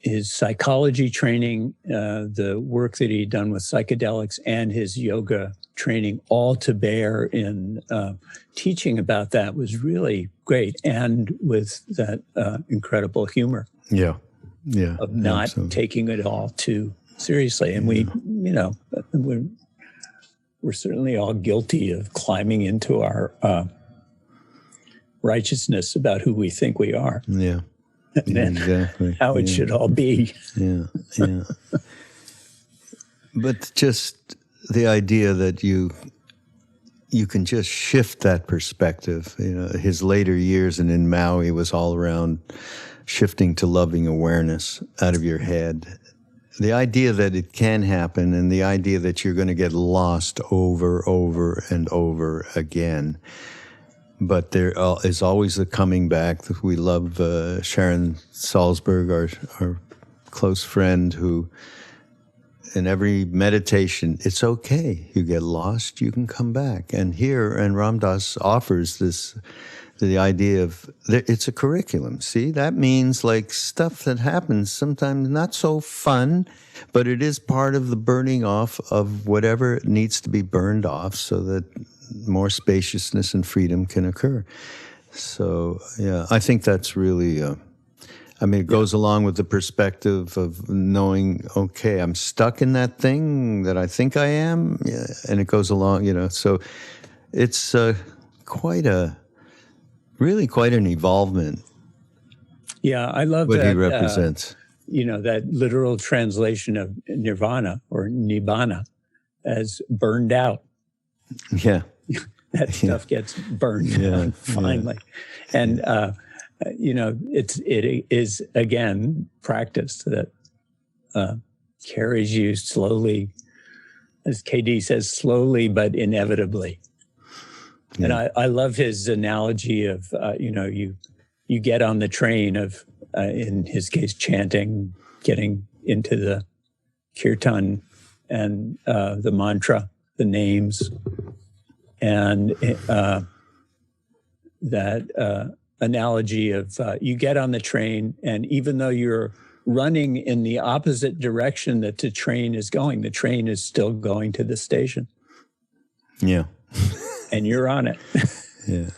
his psychology training, the work that he'd done with psychedelics, and his yoga training all to bear in teaching about that was really great. And with that incredible humor. Yeah. Yeah. Of not taking it all too seriously. And we're certainly all guilty of climbing into our righteousness about who we think we are. Yeah. And exactly. How it should all be. Yeah. Yeah. But just the idea that you can just shift that perspective. His later years and in Maui was all around shifting to loving awareness out of your head the idea that it can happen and the idea that you're going to get lost over and over again. But there is always the coming back. We love Sharon Salzberg, our close friend, who in every meditation, it's okay. You get lost, you can come back. And Ram Dass offers the idea of, it's a curriculum. See, that means like stuff that happens sometimes not so fun, but it is part of the burning off of whatever needs to be burned off so that more spaciousness and freedom can occur. So, yeah, I think that's really, it goes along with the perspective of knowing, okay, I'm stuck in that thing that I think I am, and it goes along, so it's really quite an evolvement. Yeah, I love what that, he represents. That literal translation of nirvana or nibbana as burned out. Yeah. That stuff gets burned down finally. Yeah. And, it is, again, practice that carries you slowly, as KD says, slowly but inevitably. Yeah. And I love his analogy of, you get on the train of, in his case, chanting, getting into the kirtan and the mantra, the names, and that analogy of you get on the train, and even though you're running in the opposite direction that the train is still going to the station. Yeah. And you're on it. Yeah.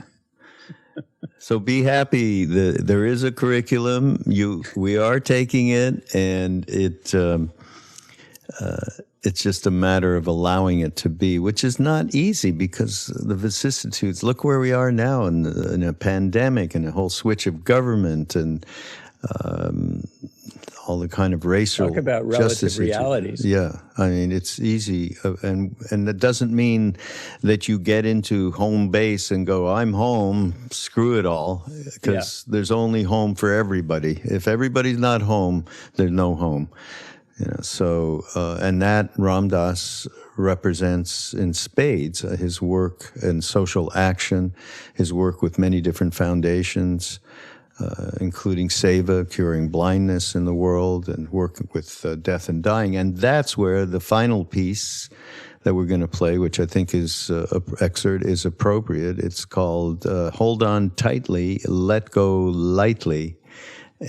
So be happy. There is a curriculum. We are taking it, and it's just a matter of allowing it to be, which is not easy because the vicissitudes. Look where we are now in a pandemic and a whole switch of government and all the kind of racial talk about relative realities. Yeah, it's easy, and that doesn't mean that you get into home base and go, I'm home, screw it all, because there's only home for everybody. If everybody's not home, there's no home. So and that Ram Dass represents in spades his work in social action, his work with many different foundations, including Seva, curing blindness in the world, and working with death and dying. And that's where the final piece that we're going to play, which I think is excerpt is appropriate. It's called Hold On Tightly, Let Go Lightly.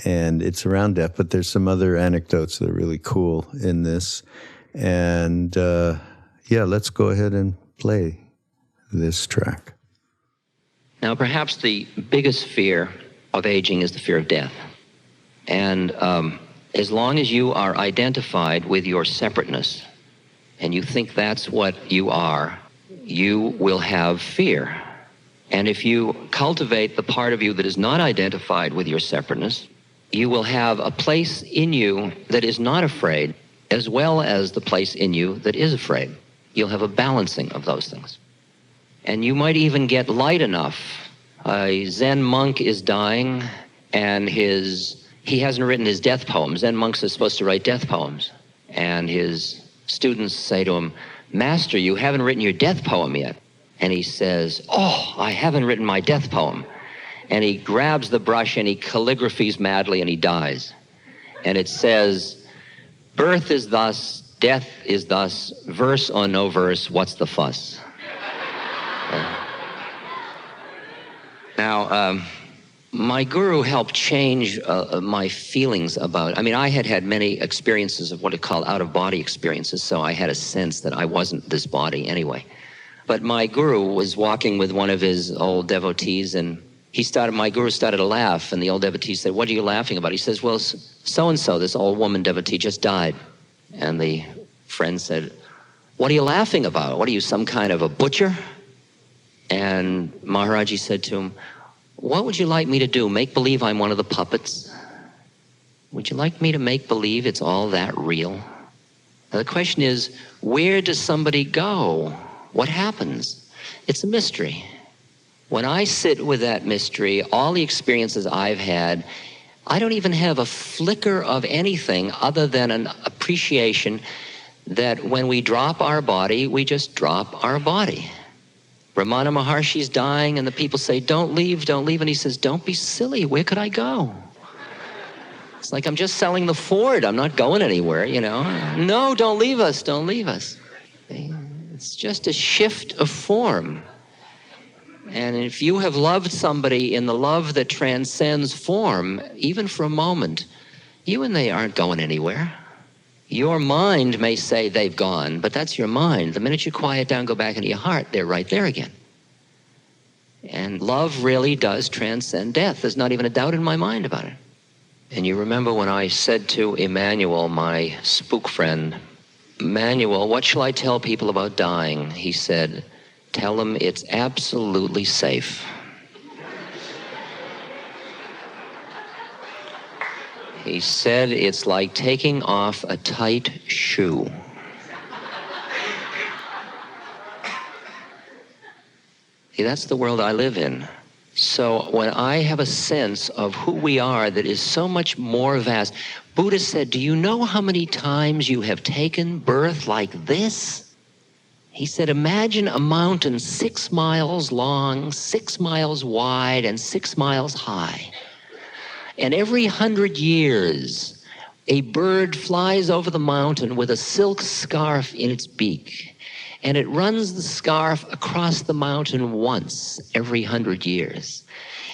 And it's around death, but there's some other anecdotes that are really cool in this. And let's go ahead and play this track. Now, perhaps the biggest fear of aging is the fear of death. And as long as you are identified with your separateness and you think that's what you are, you will have fear. And if you cultivate the part of you that is not identified with your separateness, you will have a place in you that is not afraid, as well as the place in you that is afraid. You'll have a balancing of those things. And you might even get light enough. A Zen monk is dying, and he hasn't written his death poems. Zen monks are supposed to write death poems. And his students say to him, Master, you haven't written your death poem yet. And he says, oh, I haven't written my death poem. And he grabs the brush and he calligraphies madly and he dies. And it says, birth is thus, death is thus, verse or no verse, what's the fuss? Now, my guru helped change my feelings about, I had many experiences of what are called out-of-body experiences, so I had a sense that I wasn't this body anyway. But my guru was walking with one of his old devotees, and my guru started to laugh, and the old devotee said, what are you laughing about? He says, well, so-and-so, this old woman devotee, just died. And the friend said, what are you laughing about? What are you, some kind of a butcher? And Maharajji said to him, what would you like me to do? Make believe I'm one of the puppets? Would you like me to make believe it's all that real? Now the question is, where does somebody go? What happens? It's a mystery. When I sit with that mystery, all the experiences I've had, I don't even have a flicker of anything other than a appreciation that when we drop our body, we just drop our body. Ramana Maharshi's dying, and the people say, don't leave, don't leave. And he says, don't be silly. Where could I go? It's like, I'm just selling the Ford. I'm not going anywhere, you know. No, don't leave us, don't leave us. It's just a shift of form. And if you have loved somebody in the love that transcends form, even for a moment, you and they aren't going anywhere. Your mind may say they've gone, but that's your mind. The minute you quiet down, go back into your heart, they're right there again. And love really does transcend death. There's not even a doubt in my mind about it. And you remember when I said to Emmanuel, my spook friend, Emmanuel, what shall I tell people about dying? He said, tell them it's absolutely safe. He said it's like taking off a tight shoe. See, that's the world I live in. So when I have a sense of who we are that is so much more vast, Buddha said, do you know how many times you have taken birth like this? He said, imagine a mountain 6 miles long, 6 miles wide, and 6 miles high. And every 100 years, a bird flies over the mountain with a silk scarf in its beak. And it runs the scarf across the mountain once every 100 years.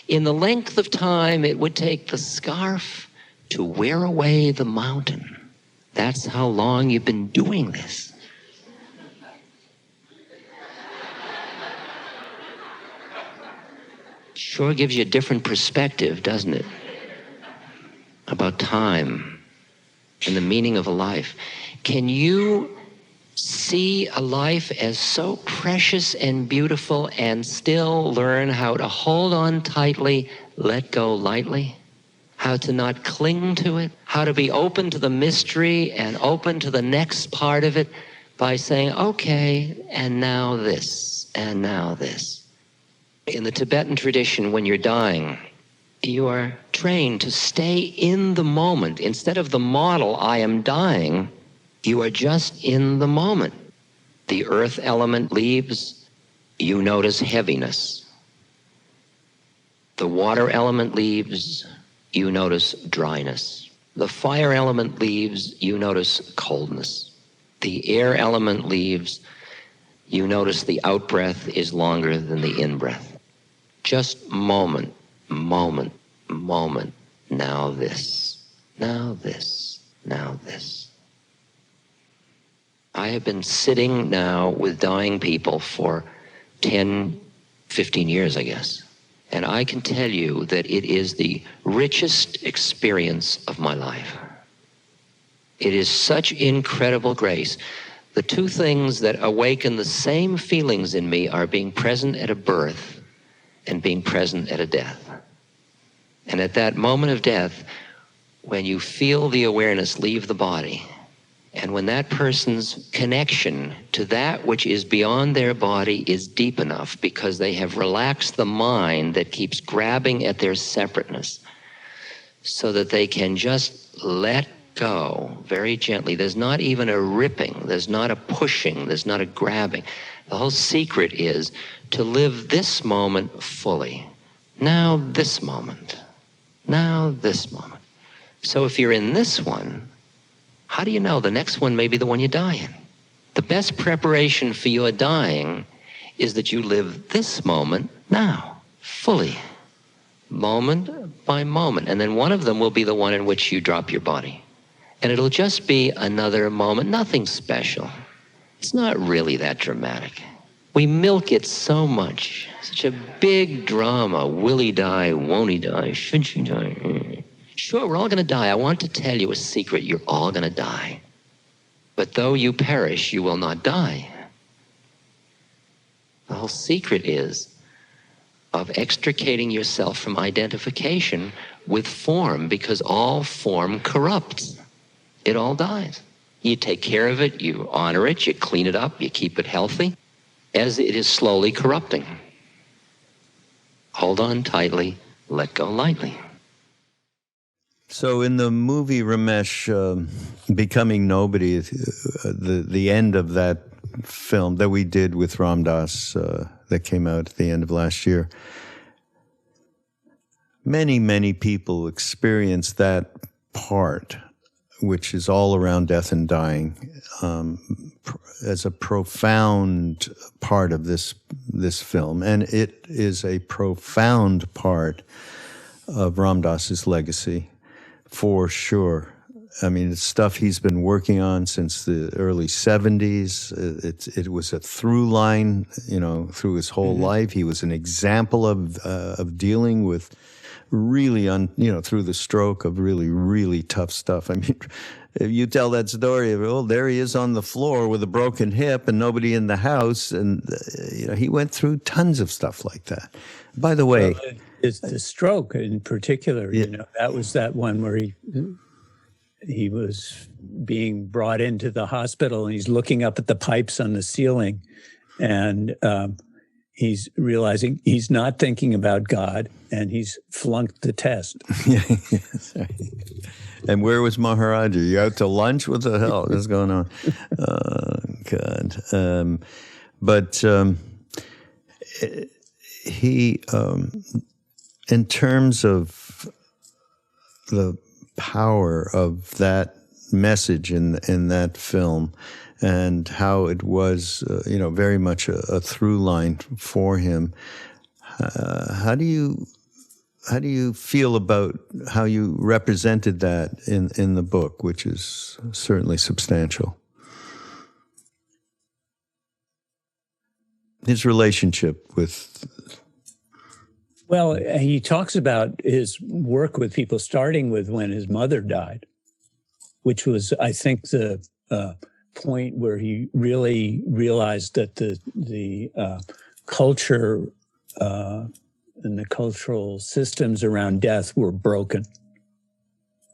In the length of time it would take the scarf to wear away the mountain. That's how long you've been doing this. Sure gives you a different perspective, doesn't it? About time and the meaning of a life. Can you see a life as so precious and beautiful and still learn how to hold on tightly, let go lightly, how to not cling to it, how to be open to the mystery and open to the next part of it by saying, okay, and now this, and now this. In the Tibetan tradition, when you're dying, you are trained to stay in the moment. Instead of the model, I am dying, you are just in the moment. The earth element leaves, you notice heaviness. The water element leaves, you notice dryness. The fire element leaves, you notice coldness. The air element leaves, you notice the out-breath is longer than the in-breath. Just moment, moment, moment, now this, now this, now this. I have been sitting now with dying people for 10, 15 years, I guess. And I can tell you that it is the richest experience of my life. It is such incredible grace. The two things that awaken the same feelings in me are being present at a birth and being present at a death. And at that moment of death, when you feel the awareness leave the body, and when that person's connection to that which is beyond their body is deep enough because they have relaxed the mind that keeps grabbing at their separateness so that they can just let go very gently. There's not even a ripping, there's not a pushing, there's not a grabbing. The whole secret is to live this moment fully. Now this moment. Now this moment. So if you're in this one, how do you know the next one may be the one you die in? The best preparation for your dying is that you live this moment now, fully, moment by moment. And then one of them will be the one in which you drop your body. And it'll just be another moment, nothing special. It's not really that dramatic. We milk it so much, such a big drama. Will he die? Won't he die? Should she die? Sure, we're all going to die. I want to tell you a secret. You're all going to die. But though you perish, you will not die. The whole secret is of extricating yourself from identification with form, because all form corrupts. It all dies. You take care of it, you honor it, you clean it up, you keep it healthy, as it is slowly corrupting. Hold on tightly, let go lightly. So in the movie Ramesh, Becoming Nobody, the end of that film that we did with Ram Dass, that came out at the end of last year, many people experience that part, which is all around death and dying, as a profound part of this film. And it is a profound part of Ram Dass's legacy, for sure. I mean, it's stuff he's been working on since the early 70s. It was a through line, through his whole life. He was an example of dealing with really, through the stroke of really tough stuff. I mean, if you tell that story of, there he is on the floor with a broken hip and nobody in the house, and he went through tons of stuff like that. By the way, it's the stroke in particular. That was that one where he was being brought into the hospital and he's looking up at the pipes on the ceiling, and he's realizing he's not thinking about God, and he's flunked the test. And where was Maharajji? You out to lunch? What the hell is going on? God. But he, in terms of the power of that message in that film, and how it was, very much a through line for him. How do you feel about how you represented that in the book, which is certainly substantial? His relationship with... Well, he talks about his work with people, starting with when his mother died, which was, I think, the point where he really realized that the culture and the cultural systems around death were broken.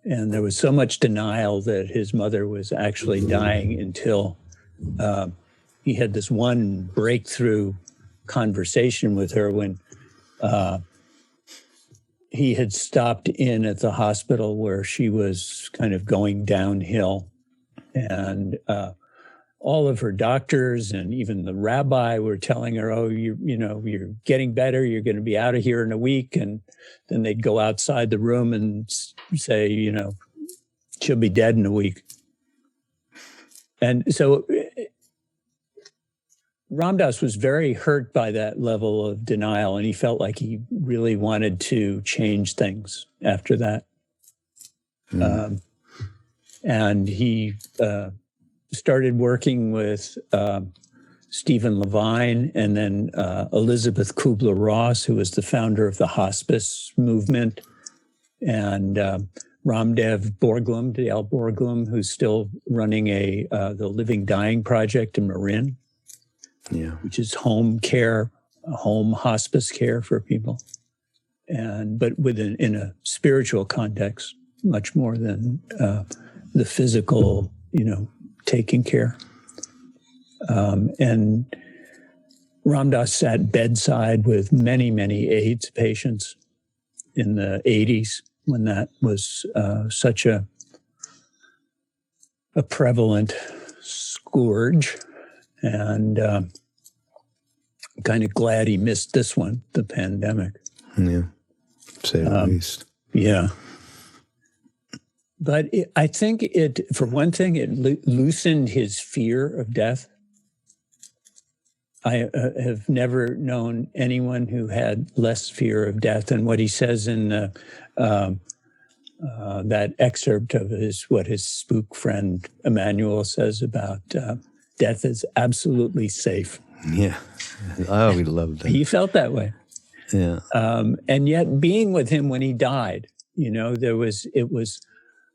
And there was so much denial that his mother was actually dying until he had this one breakthrough conversation with her when he had stopped in at the hospital where she was kind of going downhill. And all of her doctors and even the rabbi were telling her, you're getting better, you're going to be out of here in a week. And then they'd go outside the room and say, she'll be dead in a week. And so Ram Dass was very hurt by that level of denial, and he felt like he really wanted to change things after that. And he started working with Stephen Levine and then Elizabeth Kubler-Ross, who was the founder of the hospice movement, and Ramdev Borglum, Dale Borglum, who's still running the Living Dying Project in Marin, which is home care, home hospice care for people, but in a spiritual context, much more than the physical, taking care. And Ram Dass sat bedside with many AIDS patients in the 80s when that was such a prevalent scourge. And kind of glad he missed this one, the pandemic. Yeah, say the least. Yeah. But I think for one thing, it loosened his fear of death. I have never known anyone who had less fear of death. And what he says in that excerpt of what his spook friend Emmanuel says about death is absolutely safe. Yeah. Oh, we loved that. He felt that way. Yeah. And yet being with him when he died, it was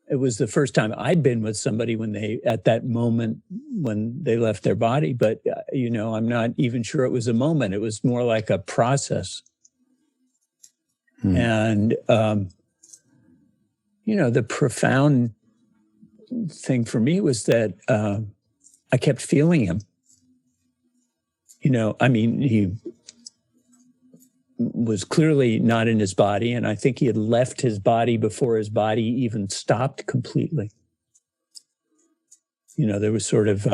the first time I'd been with somebody at that moment when they left their body. But, I'm not even sure it was a moment. It was more like a process. And, the profound thing for me was that I kept feeling him. He was clearly not in his body, and I think he had left his body before his body even stopped completely. There was sort of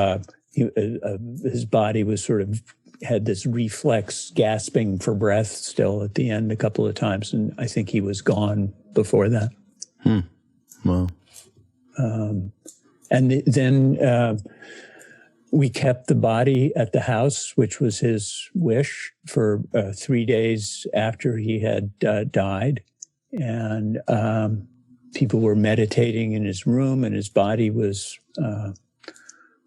his body was sort of had this reflex gasping for breath still at the end a couple of times, and I think he was gone before that. Wow. And then we kept the body at the house, which was his wish, for 3 days after he had died. And people were meditating in his room, and his body was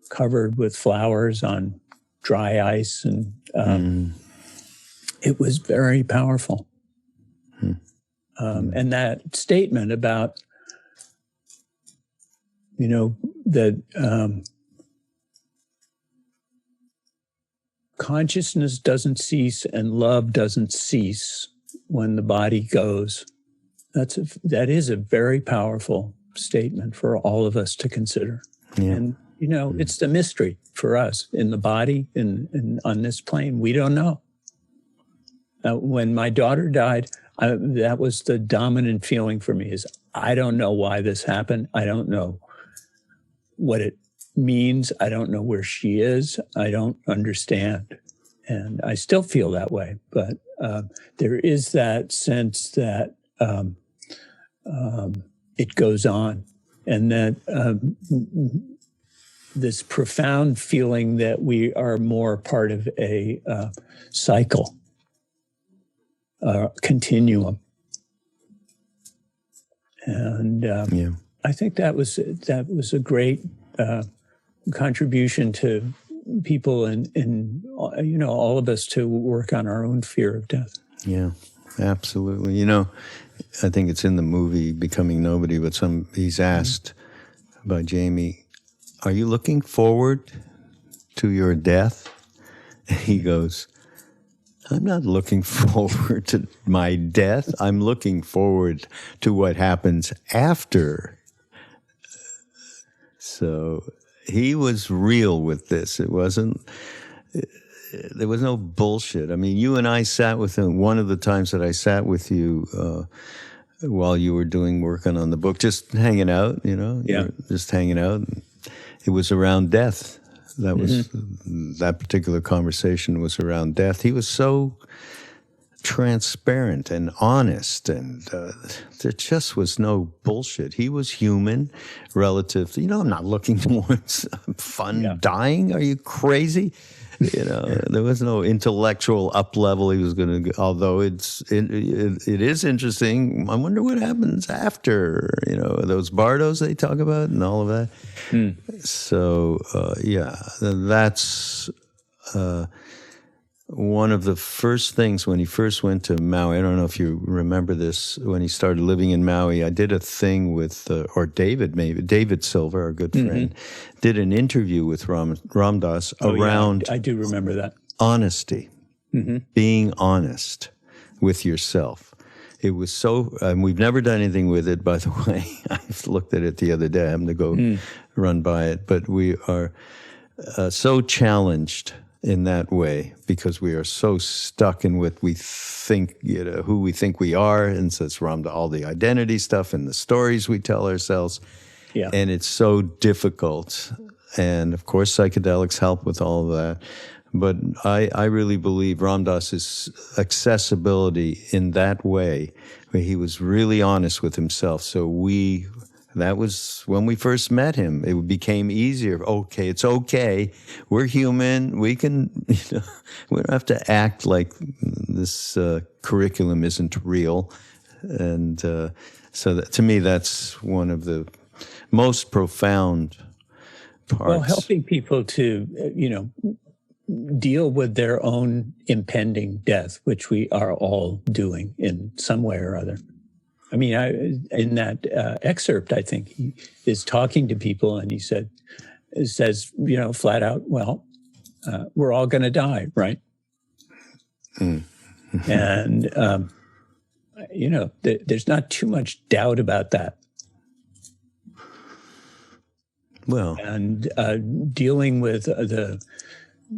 covered with flowers on dry ice. And it was very powerful. And that statement about, that consciousness doesn't cease and love doesn't cease when the body goes. That is a very powerful statement for all of us to consider. Yeah. And, it's the mystery for us in the body and on this plane. We don't know. When my daughter died, that was the dominant feeling for me, is I don't know why this happened. I don't know what it means. I don't know where she is. I don't understand. And I still feel that way. But there is that sense that it goes on, and that this profound feeling that we are more part of a cycle, continuum. And I think that was a great contribution to people and all of us to work on our own fear of death. Yeah, absolutely. I think it's in the movie Becoming Nobody, but he's asked by Jamie, "Are you looking forward to your death?" And he goes, "I'm not looking forward to my death. I'm looking forward to what happens after." So he was real with this. There was no bullshit. I mean, you and I sat with him. One of the times that I sat with you while you were doing working on the book, just hanging out, just hanging out. It was around death. That was that particular conversation was around death. He was so transparent and honest, and there just was no bullshit. He was human relative to, I'm not looking towards fun dying. Are you crazy? There was no intellectual up level he was going to, although it is interesting. I wonder what happens after, those bardos they talk about and all of that. So, that's one of the first things when he first went to Maui. I don't know if you remember this. When he started living in Maui, I did a thing with, or David Silver, our good friend, did an interview with Ram Dass around. I do remember that. Honesty, being honest with yourself. It was so, we've never done anything with it, by the way. I looked at it the other day. I'm going to go run by it. But we are so challenged in that way because we are so stuck in what we think, who we think we are. And so it's around all the identity stuff and the stories we tell ourselves. Yeah. And it's so difficult. And of course, psychedelics help with all of that. But I really believe Ram Dass's accessibility in that way, where he was really honest with himself. So that was when we first met him. It became easier. Okay, it's okay. We're human. We can, we don't have to act like this curriculum isn't real. And so to me, that's one of the most profound parts. Well, helping people to, deal with their own impending death, which we are all doing in some way or other. I mean, in that excerpt, I think he is talking to people and he says, flat out, well, we're all going to die, right? And, there's not too much doubt about that. Well, and dealing with the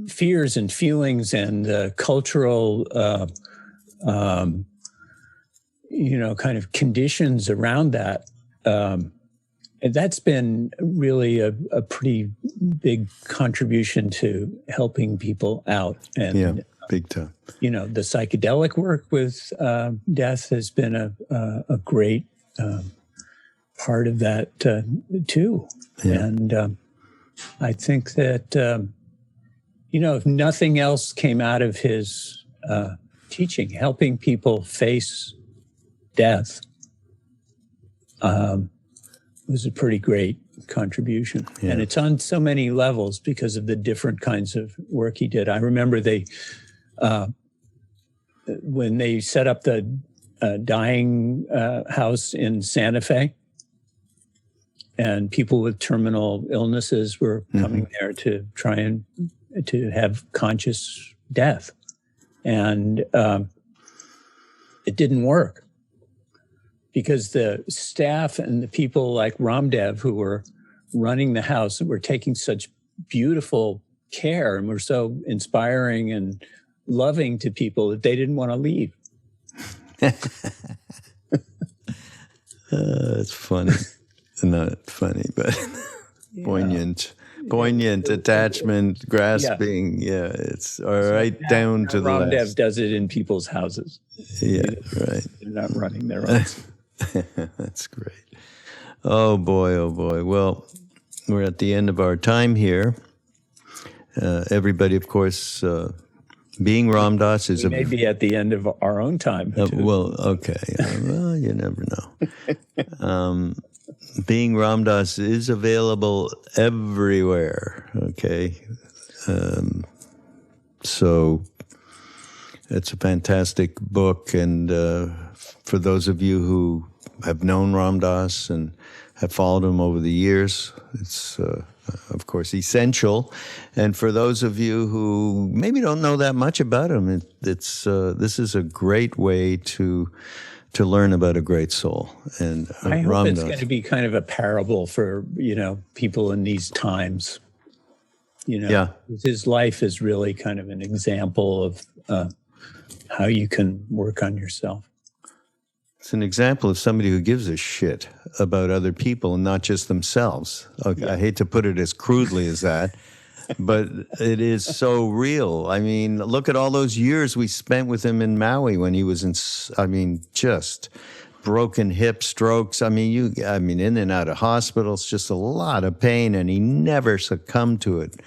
fears and feelings and the cultural kind of conditions around that. And that's been really a pretty big contribution to helping people out. And, Yeah, big time. The psychedelic work with death has been a great part of that too. Yeah. And I think that, if nothing else came out of his teaching, helping people face death, was a pretty great contribution. Yeah. And it's on so many levels because of the different kinds of work he did. I remember when they set up the dying house in Santa Fe, and people with terminal illnesses were coming there to try and to have conscious death. And it didn't work, because the staff and the people like Ramdev who were running the house were taking such beautiful care and were so inspiring and loving to people that they didn't want to leave. It's funny. Not funny, but poignant attachment, grasping. Yeah, it's all right down to the Ramdev last. does it in people's houses. Yeah, right. They're not running their own. That's great. Oh boy. Well, we're at the end of our time here. Everybody, of course, being Ram Dass is We may be at the end of our own time. well, okay. Well, you never know. Being Ram Dass is available everywhere. Okay, so it's a fantastic book, and for those of you who have known Ram Dass and have followed him over the years, it's of course essential. And for those of you who maybe don't know that much about him, this is a great way to learn about a great soul. And I hope Ram it's Dass. going to be kind of a parable for, people in these times. Yeah. His life is really kind of an example of how you can work on yourself. It's an example of somebody who gives a shit about other people and not just themselves. Okay, yeah. I hate to put it as crudely as that, but it is so real. I mean, look at all those years we spent with him in Maui when he was just broken hip, strokes. in and out of hospitals, just a lot of pain, and he never succumbed to it.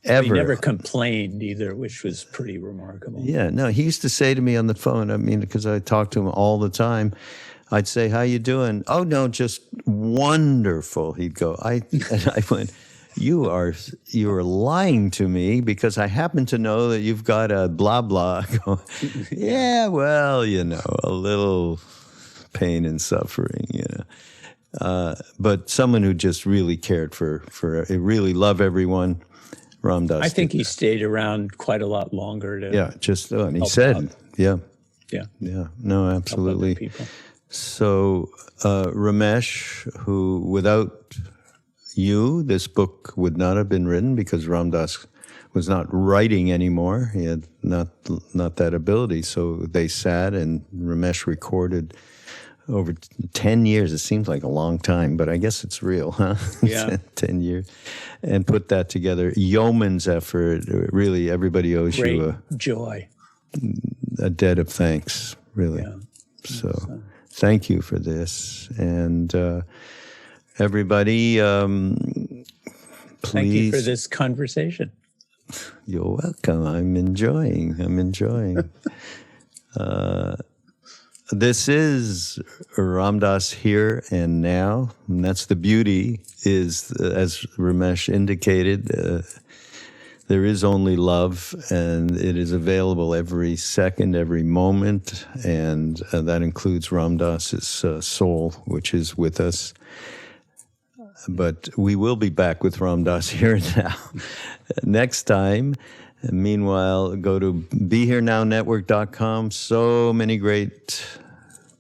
Ever. He never complained either, which was pretty remarkable. Yeah, no, he used to say to me on the phone, because I talked to him all the time, I'd say, "How you doing?" "Oh, no, just wonderful." He'd go, and I went, You are lying to me, because I happen to know that you've got a blah, blah. Yeah, well, a little pain and suffering, but someone who just really cared for really love everyone. Ram Dass. I think he stayed around quite a lot longer. And he said, out. Yeah, no, Help absolutely. other people. So Ramesh, who without you, this book would not have been written, because Ram Dass was not writing anymore. He had not that ability. So they sat, and Ramesh recorded over 10 years. It seems like a long time, but I guess it's real, huh? Yeah. 10 years. And put that together. Yeoman's effort. Really, everybody owes Great you joy. a debt of thanks, really. Yeah. So thank you for this. And everybody, please. Thank you for this conversation. You're welcome. I'm enjoying. This is Ram Dass Here and Now, and that's the beauty, is, as Ramesh indicated, there is only love, and it is available every second, every moment, and that includes Ram Dass's soul, which is with us. But we will be back with Ram Dass Here and Now next time. Meanwhile, go to BeHereNowNetwork.com. So many great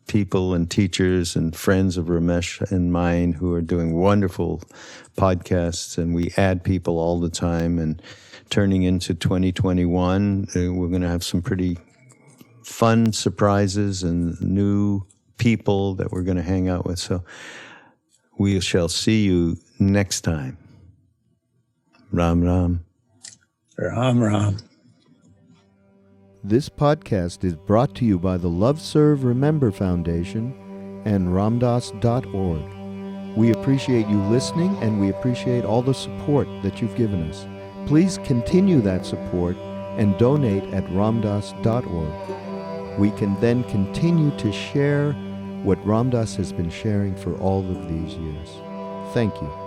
people and teachers and friends of Ramesh and mine who are doing wonderful podcasts, and we add people all the time. And turning into 2021, we're going to have some pretty fun surprises and new people that we're going to hang out with. So we shall see you next time. Ram Ram. Ram Ram. This podcast is brought to you by the Love Serve Remember Foundation and ramdas.org. We appreciate you listening, and we appreciate all the support that you've given us. Please continue that support and donate at ramdas.org. We can then continue to share what Ramdas has been sharing for all of these years. Thank you.